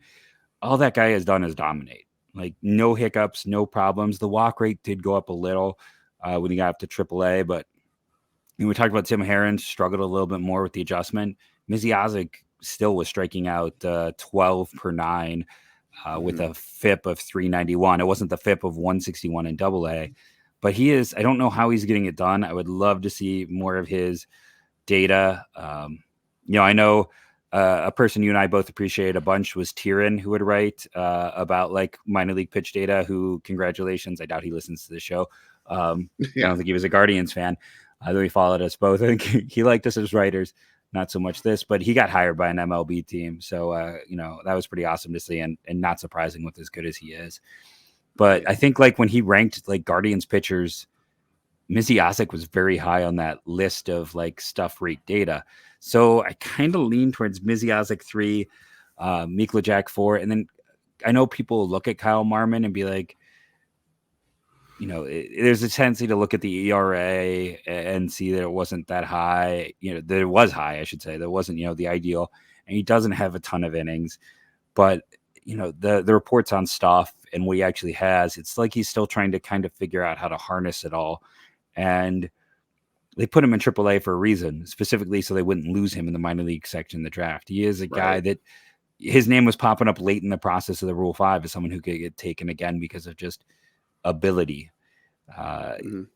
All that guy has done is dominate. Like no hiccups, no problems. The walk rate did go up a little when he got up to AAA, but we talked about Tim Herrin struggled a little bit more with the adjustment. Misiazik still was striking out 12 per 9 with a FIP of 391. It wasn't the FIP of 161 in AA, but he is. I don't know how he's getting it done. I would love to see more of his data. I know a person you and I both appreciate a bunch was Tyrion, who would write about like minor league pitch data. Who, congratulations. I doubt he listens to the show. I don't think he was a Guardians fan. Though he followed us both. I think he liked us as writers, not so much this, but he got hired by an MLB team. So, that was pretty awesome to see and not surprising with as good as he is. But I think like when he ranked like Guardians pitchers Misiasic was very high on that list of like stuff rate data. So I kind of lean towards Misiasic 3, Mikolajczak 4. And then I know people look at Kyle Marmon and be like, there's a tendency to look at the ERA and see that it wasn't that high, that it was high, I should say. That wasn't, the ideal. And he doesn't have a ton of innings. But, the reports on stuff and what he actually has, it's like he's still trying to kind of figure out how to harness it all. And they put him in AAA for a reason, specifically so they wouldn't lose him in the minor league section of the draft. He is a guy that his name was popping up late in the process of the Rule 5 as someone who could get taken again because of just ability.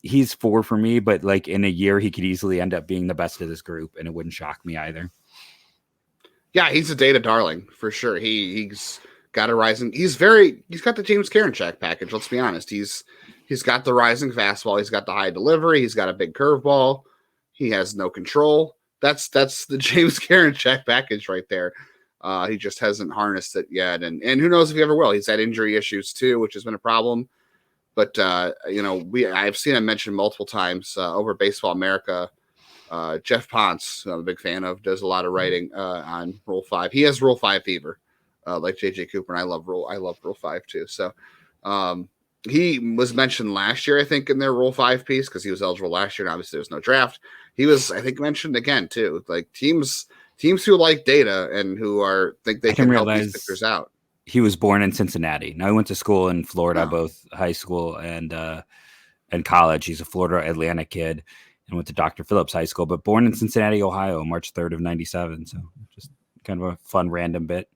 He's 4 for me, but like in a year, he could easily end up being the best of this group, and it wouldn't shock me either. Yeah, he's a data darling for sure. He's got a rising. He's got the James Karinchak package. Let's be honest. He's got the rising fastball. He's got the high delivery. He's got a big curveball. He has no control. That's the James Karinchak package right there. He just hasn't harnessed it yet, and who knows if he ever will. He's had injury issues too, which has been a problem. But, I've seen him mentioned multiple times over Baseball America. Jeff Ponce, who I'm a big fan of, does a lot of writing on Rule 5. He has Rule 5 fever, like JJ Cooper, and I love Rule 5 too. So he was mentioned last year, I think, in their Rule 5 piece because he was eligible last year, and obviously there was no draft. He was, I think, mentioned again too. Like teams who like data and who think they can help these pitchers out. He was born in Cincinnati. Now he went to school in Florida, both high school and college. He's a Florida Atlantic kid and went to Dr. Phillips High School, but born in Cincinnati, Ohio, March 3rd of 97. So just kind of a fun random bit.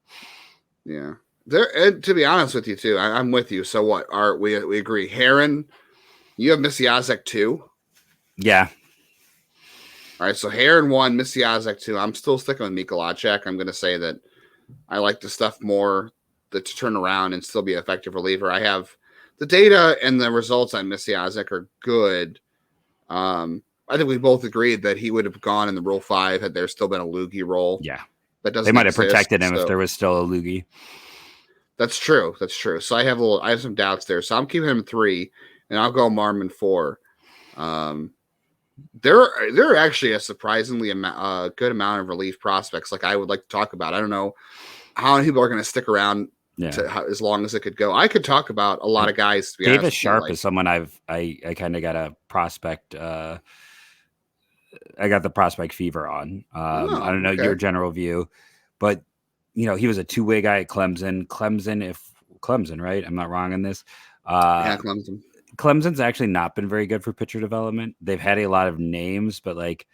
Yeah. And to be honest with you too, I'm with you. So what we agree? Herrin, you have Misiasic 2. Yeah. All right. So Herrin 1, Misiasic 2. I'm still sticking with Mikolajczak. I'm going to say that I like the stuff more to turn around and still be an effective reliever. I have the data and the results on Misiasic are good. I think we both agreed that he would have gone in the Rule 5 had there still been a loogie role. Yeah. That doesn't They might have exist, protected him if there was still a loogie. That's true. So I have some doubts there. So I'm keeping him 3 and I'll go Marmon 4. There are actually a surprisingly good amount of relief prospects like I would like to talk about. I don't know how many people are going to stick around as long as it could go. I could talk about a lot of guys. To be Davis Sharp is someone I kind of got a prospect. I got the prospect fever on. I don't know your general view, but he was a 2-way guy at Clemson. Clemson, right? I'm not wrong on this. Clemson. Clemson's actually not been very good for pitcher development. They've had a lot of names, but like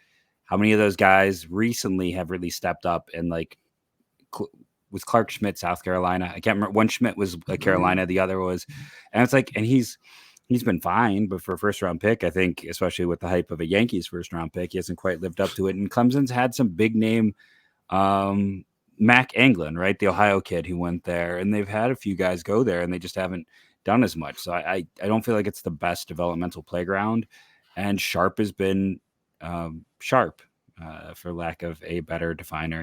how many of those guys recently have really stepped up and like was Clark Schmidt, South Carolina? I can't remember. One Schmidt was Carolina, the other was, and it's like, and he's been fine, but for a first round pick, I think, especially with the hype of a Yankees first round pick, he hasn't quite lived up to it. And Clemson's had some big name, Mac Anglin, right? The Ohio kid who went there, and they've had a few guys go there and they just haven't done as much. So I don't feel like it's the best developmental playground, and Sharp has been sharp for lack of a better definer.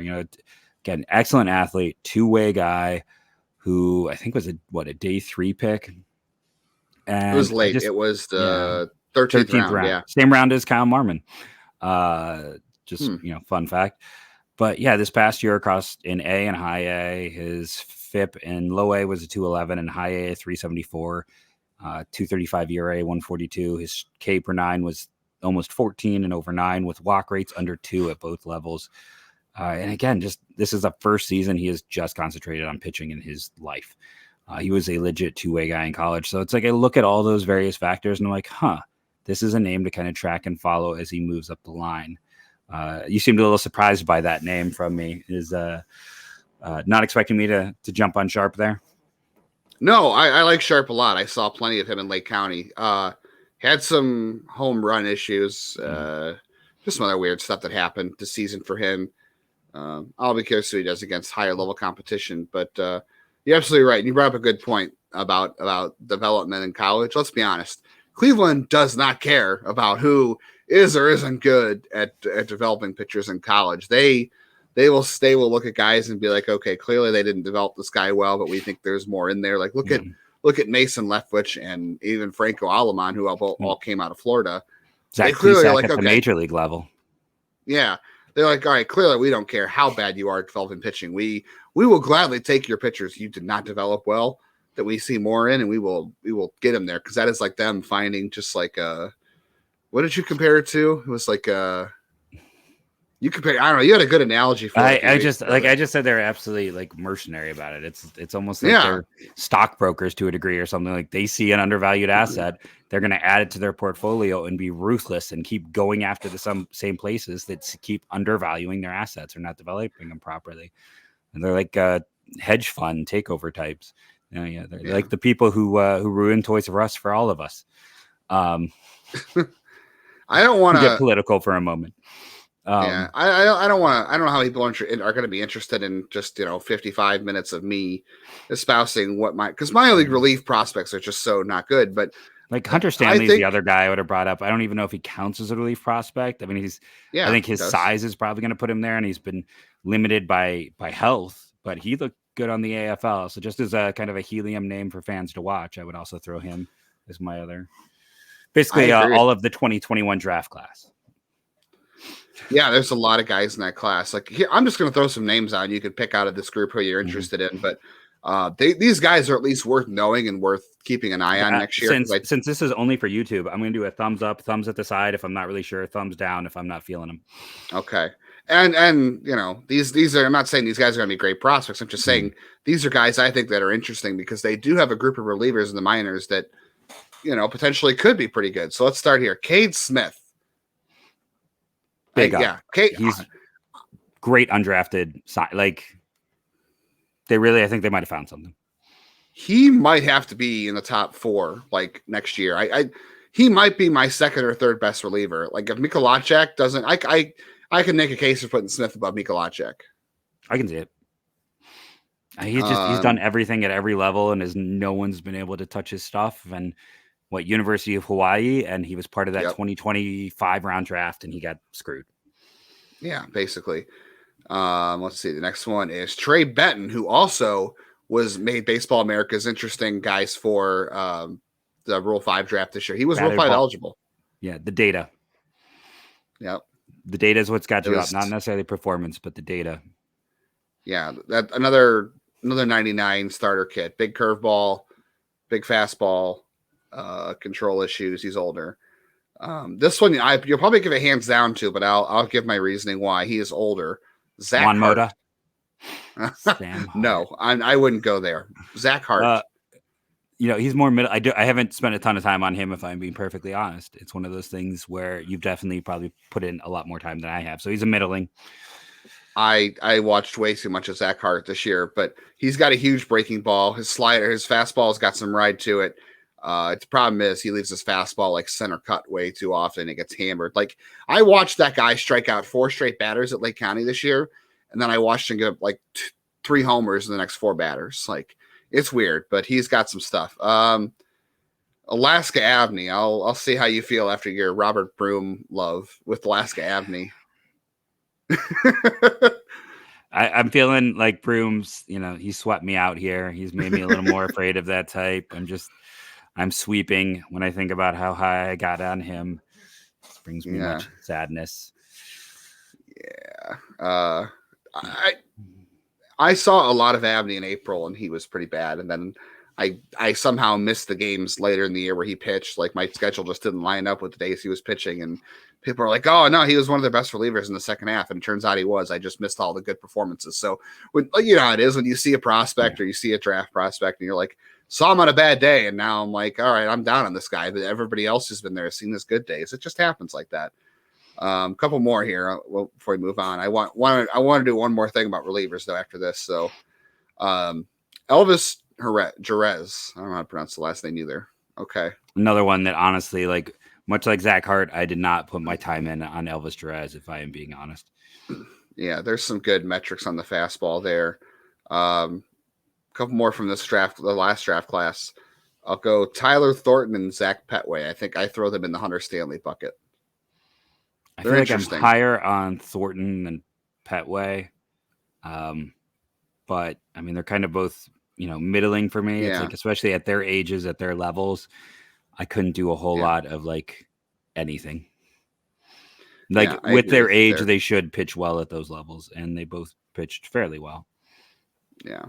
Again, excellent athlete, 2-way guy who I think was a day 3 pick. And it was late. It was the 13th round. Yeah. Same round as Kyle Marmon. Fun fact. But yeah, this past year across in A and high A, his FIP in low A was a 211 and high A 374, 235 ERA, 142. His K per 9 was almost 14 and over 9 with walk rates under 2 at both levels. And again, this is the first season he has just concentrated on pitching in his life. He was a legit 2-way guy in college. So it's like I look at all those various factors and I'm like, this is a name to kind of track and follow as he moves up the line. You seemed a little surprised by that name from me. Is not expecting me to jump on Sharp there? No, I like Sharp a lot. I saw plenty of him in Lake County. Had some home run issues. Just some other weird stuff that happened this season for him. I'll be curious who he does against higher level competition, but you're absolutely right. You brought up a good point about development in college. Let's be honest. Cleveland does not care about who is or isn't good at developing pitchers in college. They will look at guys and be like, okay, clearly they didn't develop this guy well, but we think there's more in there. Like look at Mason Leftwich and even Franco Alamon, who all came out of Florida. Zach clearly are Plesac like, at the okay, major league level. Yeah. They're like, all right, clearly we don't care how bad you are at developing pitching. We will gladly take your pitchers you did not develop well that we see more in, and we will get them there, because that is like them finding just like what did you compare it to? It was like you compare, I don't know, you had a good analogy for it. I just said they're absolutely like mercenary about it. It's almost like they're stockbrokers to a degree or something. Like they see an undervalued asset, they're going to add it to their portfolio and be ruthless and keep going after the same places that keep undervaluing their assets or not developing them properly. And they're like hedge fund takeover types. They're like the people who ruin Toys R Us for all of us. I don't want to get political for a moment. I don't want to. I don't know how people are going to be interested in just 55 minutes of me espousing because my league relief prospects are just so not good. But like Hunter Stanley's the other guy I would have brought up. I don't even know if he counts as a relief prospect. I mean, I think his size is probably going to put him there, and he's been limited by health, but he looked good on the AFL. So just as a kind of a helium name for fans to watch, I would also throw him as my other. Basically, all of the 2021 draft class. Yeah, there's a lot of guys in that class. Like, here, I'm just going to throw some names out. You can pick out of this group who you're interested in, but these guys are at least worth knowing and worth keeping an eye on next year. Since this is only for YouTube, I'm going to do a thumbs up, thumbs at the side if I'm not really sure, thumbs down if I'm not feeling them. Okay, and these are. I'm not saying these guys are going to be great prospects. I'm just saying these are guys I think that are interesting because they do have a group of relievers in the minors that potentially could be pretty good. So let's start here. Cade Smith. Big up. He's great undrafted. Like I think they might have found something. He might have to be in the top 4 like next year. He might be my second or third best reliever. Like if Mikolajek doesn't, I can make a case for putting Smith above Mikolajek. I can see it. He's done everything at every level, and no one's been able to touch his stuff. And University of Hawaii, and he was part of that 2025 round draft, and he got screwed. Yeah, basically. Let's see. The next one is Trey Benton, who also was made Baseball America's interesting guys for the Rule 5 draft this year. He was Rule 5 eligible. Yeah, the data. Yep. The data is what's got you up, not necessarily performance, but the data. Yeah, that another 99 starter kit. Big curveball, big fastball. Control issues. He's older. This one you'll probably give it hands down to, but I'll give my reasoning why. He is older. Zach Juan Hart. Mota. No, I wouldn't go there. Zach Hart. He's more middle. I haven't spent a ton of time on him, if I'm being perfectly honest. It's one of those things where you've definitely probably put in a lot more time than I have. So he's a middling. I watched way too much of Zach Hart this year, but he's got a huge breaking ball. His slider, his fastball's got some ride to it. The problem is he leaves his fastball like center cut way too often. It gets hammered. Like I watched that guy strike out 4 straight batters at Lake County this year, and then I watched him get like 3 homers in the next 4 batters. Like it's weird, but he's got some stuff. Alaska Avenue. I'll see how you feel after your Robert Broom love with Alaska Avenue. I'm feeling like Broom's. He swept me out here. He's made me a little more afraid of that type. I'm sweeping when I think about how high I got on him. This brings me much sadness. Yeah. I saw a lot of Abney in April, and he was pretty bad. And then I somehow missed the games later in the year where he pitched. Like my schedule just didn't line up with the days he was pitching. And people are like, oh, no, he was one of the best relievers in the second half. And it turns out he was. I just missed all the good performances. So, how it is when you see a prospect or you see a draft prospect and you're like, saw him on a bad day, and now I'm like, all right, I'm down on this guy, but everybody else who's been there has seen his good days. It just happens like that. A couple more here before we move on. I want to do one more thing about relievers though after this. So, Elvis Jerez. I don't know how to pronounce the last name either. Okay, another one that honestly, like much like Zach Hart, I did not put my time in on Elvis Jerez, if I am being honest. Yeah, there's some good metrics on the fastball there. Couple more from this draft, the last draft class. I'll go Tyler Thornton and Zach Petway. I think I throw them in the Hunter Stanley bucket. I feel like I'm higher on Thornton than Petway. But I mean, they're kind of both, middling for me. Yeah. It's like, especially at their ages, at their levels, I couldn't do a whole lot of like anything. Like Yeah, I with agree their with you age, there. they should pitch well at those levels, and they both pitched fairly well. Yeah.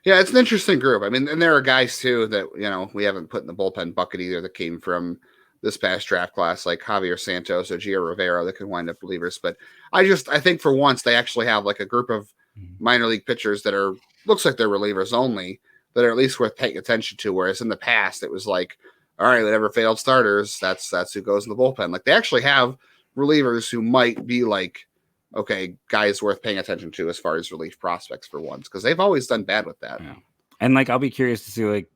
Yeah, it's an interesting group. I mean, and there are guys too that, we haven't put in the bullpen bucket either that came from this past draft class, like Javier Santos or Gio Rivera that could wind up relievers. But I think for once they actually have like a group of minor league pitchers that looks like they're relievers only, that are at least worth paying attention to. Whereas in the past it was like, all right, whatever failed starters, that's who goes in the bullpen. Like they actually have relievers who might be like, okay, guys worth paying attention to as far as relief prospects for once, because they've always done bad with that. Yeah. And like I'll be curious to see like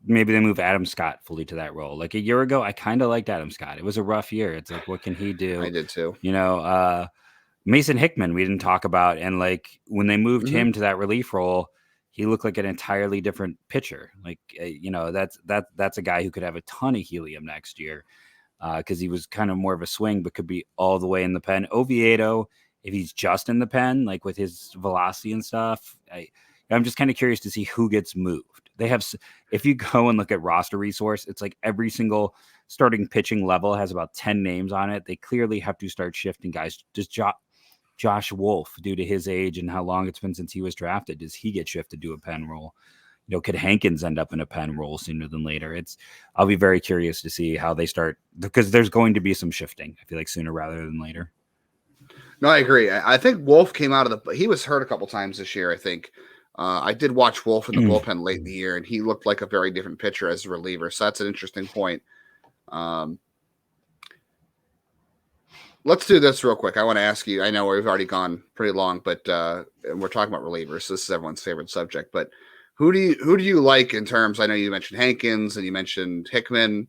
maybe they move Adam Scott fully to that role. Like a year ago, I kind of liked Adam Scott. It was a rough year. It's like, what can he do? I did too. Mason Hickman, we didn't talk about. And like when they moved him to that relief role, he looked like an entirely different pitcher. Like, that's a guy who could have a ton of helium next year because he was kind of more of a swing, but could be all the way in the pen. Oviedo, if he's just in the pen, like with his velocity and stuff, I'm just kind of curious to see who gets moved. They have, if you go and look at roster resource, it's like every single starting pitching level has about 10 names on it. They clearly have to start shifting guys. Does Josh Wolf, due to his age and how long it's been since he was drafted, does he get shifted to a pen role? Could Hankins end up in a pen role sooner than later? I'll be very curious to see how they start, because there's going to be some shifting. I feel like sooner rather than later. No, I agree. I think Wolf came out of he was hurt a couple times this year, I think. I did watch Wolf in the bullpen late in the year, and he looked like a very different pitcher as a reliever. So that's an interesting point. Let's do this real quick. I want to ask you, I know we've already gone pretty long, but we're talking about relievers. So this is everyone's favorite subject, but who do you like in terms, I know you mentioned Hankins and you mentioned Hickman,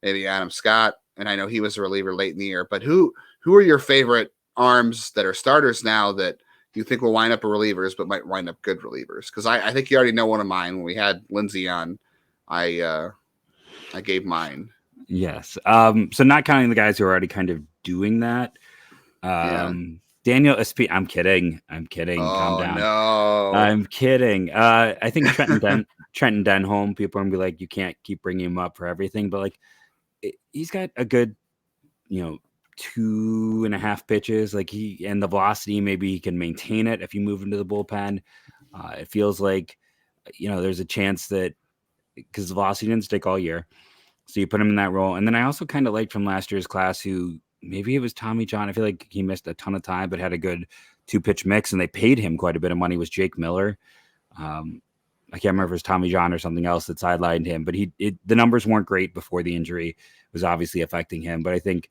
maybe Adam Scott, and I know he was a reliever late in the year, but who are your favorite arms that are starters now that you think will wind up as relievers, but might wind up good relievers? Because I think you already know one of mine. When we had Lindsay on, I gave mine. Yes. So not counting the guys who are already kind of doing that. Daniel Espi. I'm kidding. Oh, calm down. No. I'm kidding. I think Trenton Denholm, people are gonna be like, you can't keep bringing him up for everything, but like he's got a good, 2.5 pitches. Like and the velocity, maybe he can maintain it if you move into the bullpen. It feels like, there's a chance that because the velocity didn't stick all year. So you put him in that role. And then I also kind of liked from last year's class who maybe it was Tommy John. I feel like he missed a ton of time, but had a good 2-pitch mix, and they paid him quite a bit of money, was Jake Miller. I can't remember if it was Tommy John or something else that sidelined him, but the numbers weren't great before the injury. It was obviously affecting him. But I think,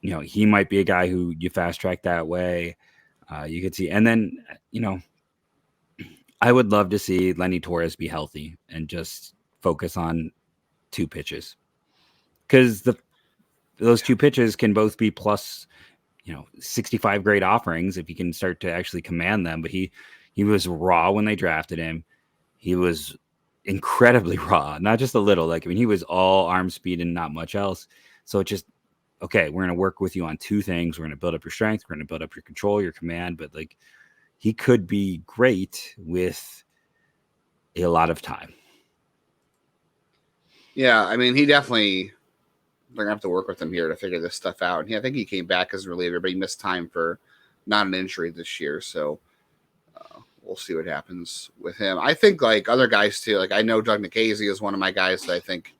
he might be a guy who you fast track that way. You could see. And then, I would love to see Lenny Torres be healthy and just focus on 2 pitches, because those 2 pitches can both be plus 65 great offerings if you can start to actually command them. But he was raw when they drafted him. He was incredibly raw, not just a little. He was all arm speed and not much else. So it just, okay, we're going to work with you on 2 things. We're going to build up your strength, we're going to build up your control, your command. But he could be great with a lot of time. Yeah, I mean, he definitely, they're going to have to work with him here to figure this stuff out. And I think he came back as a reliever, but he missed time for not an injury this year. So we'll see what happens with him. I think other guys too, I know Doug Nikhazy is one of my guys that I think,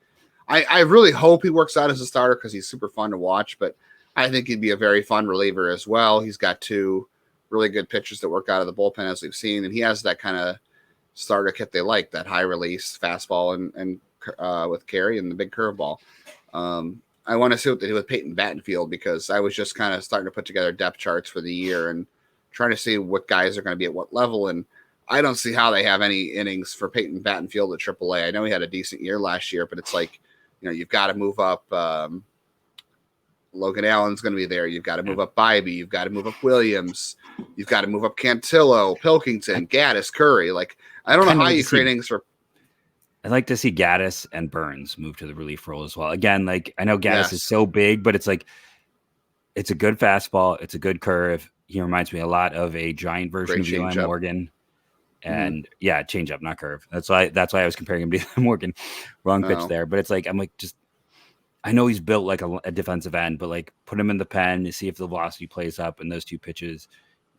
I really hope he works out as a starter because he's super fun to watch, but I think he'd be a very fun reliever as well. He's got 2 really good pitchers that work out of the bullpen, as we've seen. And he has that kind of starter kit they like, that high release fastball and with carry and the big curveball. I want to see what they do with Peyton Battenfield, because I was just kind of starting to put together depth charts for the year and trying to see what guys are going to be at what level. And I don't see how they have any innings for Peyton Battenfield at AAA. I know he had a decent year last year, but it's you've got to move up. Logan Allen's going to be there. You've got to move up Bybee. You've got to move up Williams. You've got to move up Cantillo, Pilkington, Gaddis, Curry. I don't know how you create innings for. I'd like to see Gaddis and Burns move to the relief role as well. Again, I know Gaddis is so big, but it's a good fastball. It's a good curve. He reminds me a lot of a giant version of Eli Morgan. And change up, not curve. That's why I was comparing him to Morgan. Wrong pitch there. But it's I'm just I know he's built like a defensive end, but like put him in the pen to see if the velocity plays up in those two pitches,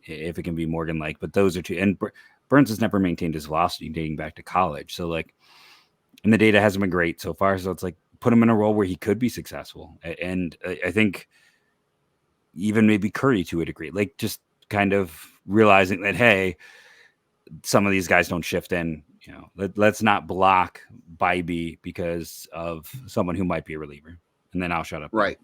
if it can be Morgan-like. But those are two. And Burns has never maintained his velocity dating back to college. So like, and the data hasn't been great so far. So it's like put him in a role where he could be successful. And I think even maybe Curry to a degree, like just kind of realizing that, hey, some of these guys don't shift in. Let's not block Bybee because of someone who might be a reliever. And then I'll shut up. Right.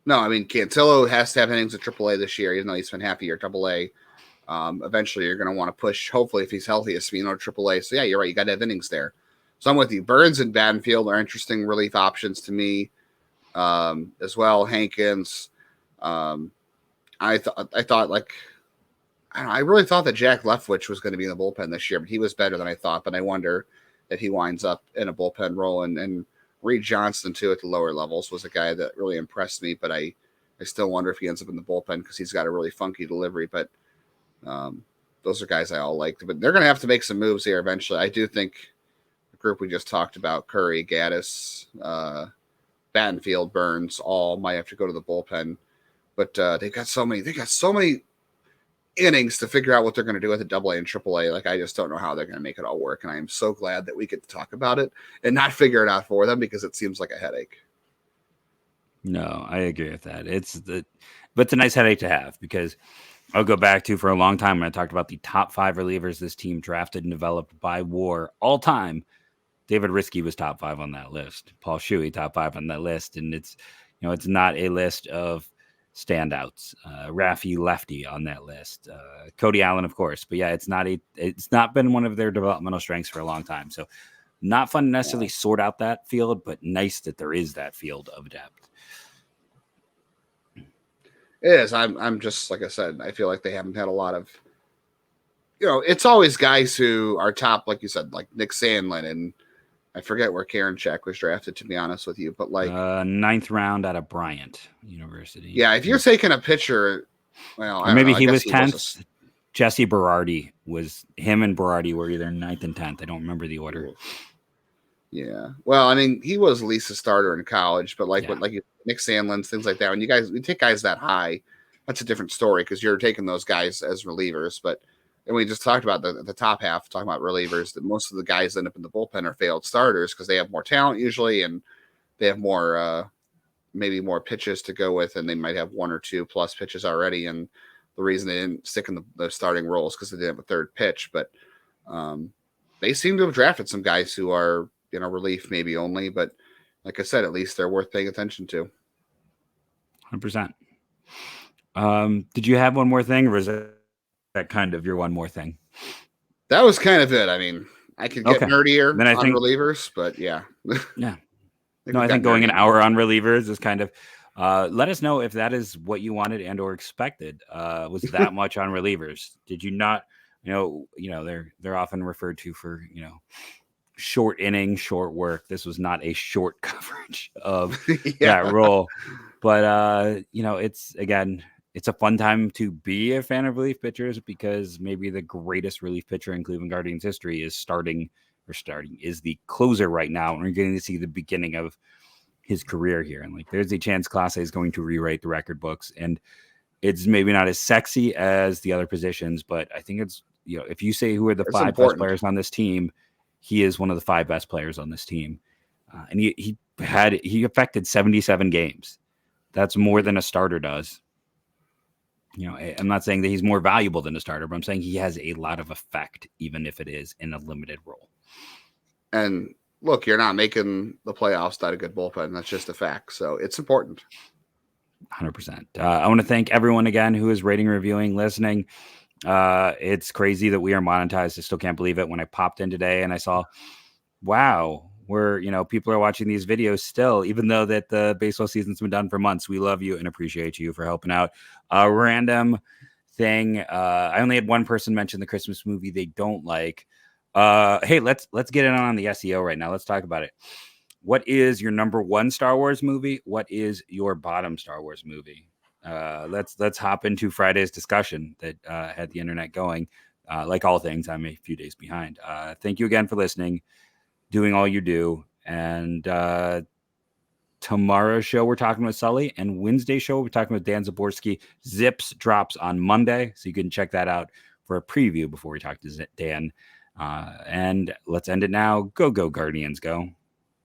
No, I mean, Cantillo has to have innings at AAA this year, even though he's been half a year at AA. Eventually, you're going to want to push, hopefully, if he's healthy, Espino to AAA. So, yeah, you're right. You got to have innings there. So I'm with you. Burns and Banfield are interesting relief options to me as well. Hankins. I thought like, I really thought that Jack Leftwich was going to be in the bullpen this year, but he was better than I thought. But I wonder if he winds up in a bullpen role. And Reed Johnston, too, at the lower levels was a guy that really impressed me. But I still wonder if he ends up in the bullpen because he's got a really funky delivery. But those are guys I all liked. But they're going to have to make some moves here eventually. I do think the group we just talked about, Curry, Gaddis, Battenfield, Burns, all might have to go to the bullpen. But they've got so many innings to figure out what they're going to do with a AA and AAA. Like, I just don't know how they're going to make it all work. And I am so glad that we get to talk about it and not figure it out for them because it seems like a headache. No, I agree with that. But it's a nice headache to have because I'll go back to for a long time when I talked about the top 5 relievers this team drafted and developed by WAR all time. David Riskey was top 5 on that list. Paul Shuey top 5 on that list. And it's not a list of standouts. Rafi Lefty on that list. Cody Allen, of course. But yeah, it's not been one of their developmental strengths for a long time. So not fun to necessarily sort out that field, but nice that there is that field of depth. It is. I'm just, like I said, I feel like they haven't had a lot of, it's always guys who are top, like you said, like Nick Sandlin, and I forget where Karen Check was drafted, to be honest with you, but like 9th round out of Bryant University. Yeah, if you're taking a pitcher, well, or maybe he was 10th. Jesse Berardi was him, and Berardi were either 9th and 10th. I don't remember the order. Yeah, well, I mean, he was at least a starter in college, but like Nick Sandlin, things like that. When you take guys that high, that's a different story because you're taking those guys as relievers, but. And we just talked about the top half, talking about relievers, that most of the guys end up in the bullpen are failed starters because they have more talent usually, and they have more, maybe more pitches to go with, and they might have 1 or 2 plus pitches already. And the reason they didn't stick in the starting roles because they didn't have a third pitch. But they seem to have drafted some guys who are, relief maybe only. But like I said, at least they're worth paying attention to. 100%. Did you have one more thing, or is it that kind of your one more thing? That was kind of it. I mean, I could get nerdier then on relievers, but yeah. Yeah. I think going an hour on relievers is kind of, let us know if that is what you wanted and or expected. Was that much on relievers? Did you not, they're often referred to for, short inning, short work. This was not a short coverage of that role, but it's a fun time to be a fan of relief pitchers because maybe the greatest relief pitcher in Cleveland Guardians history is is the closer right now. And we're getting to see the beginning of his career here. And like, there's a chance Clase is going to rewrite the record books, and it's maybe not as sexy as the other positions, but I think it's, if you say who are the 5 best players on this team, he is one of the 5 best players on this team. And he affected 77 games. That's more than a starter does. I'm not saying that he's more valuable than a starter, but I'm saying he has a lot of effect, even if it is in a limited role. And look, you're not making the playoffs without a good bullpen. That's just a fact. So it's important. 100%. I want to thank everyone again who is rating, reviewing, listening. It's crazy that we are monetized. I still can't believe it. When I popped in today and I saw, wow, people are watching these videos still, even though that the baseball season's been done for months. We love you and appreciate you for helping out. A random thing. I only had one person mention the Christmas movie they don't like. Hey, let's get in on the SEO right now. Let's talk about it. What is your number 1 Star Wars movie? What is your bottom Star Wars movie? Let's hop into Friday's discussion that had the internet going. Like all things, I'm a few days behind. Thank you again for listening, doing all you do, and Tomorrow's show, we're talking with Sully, and Wednesday's show, we're talking with Dan Zaborski. Zips drops on Monday, so you can check that out for a preview before we talk to Dan. And let's end it now. Go Guardians, go.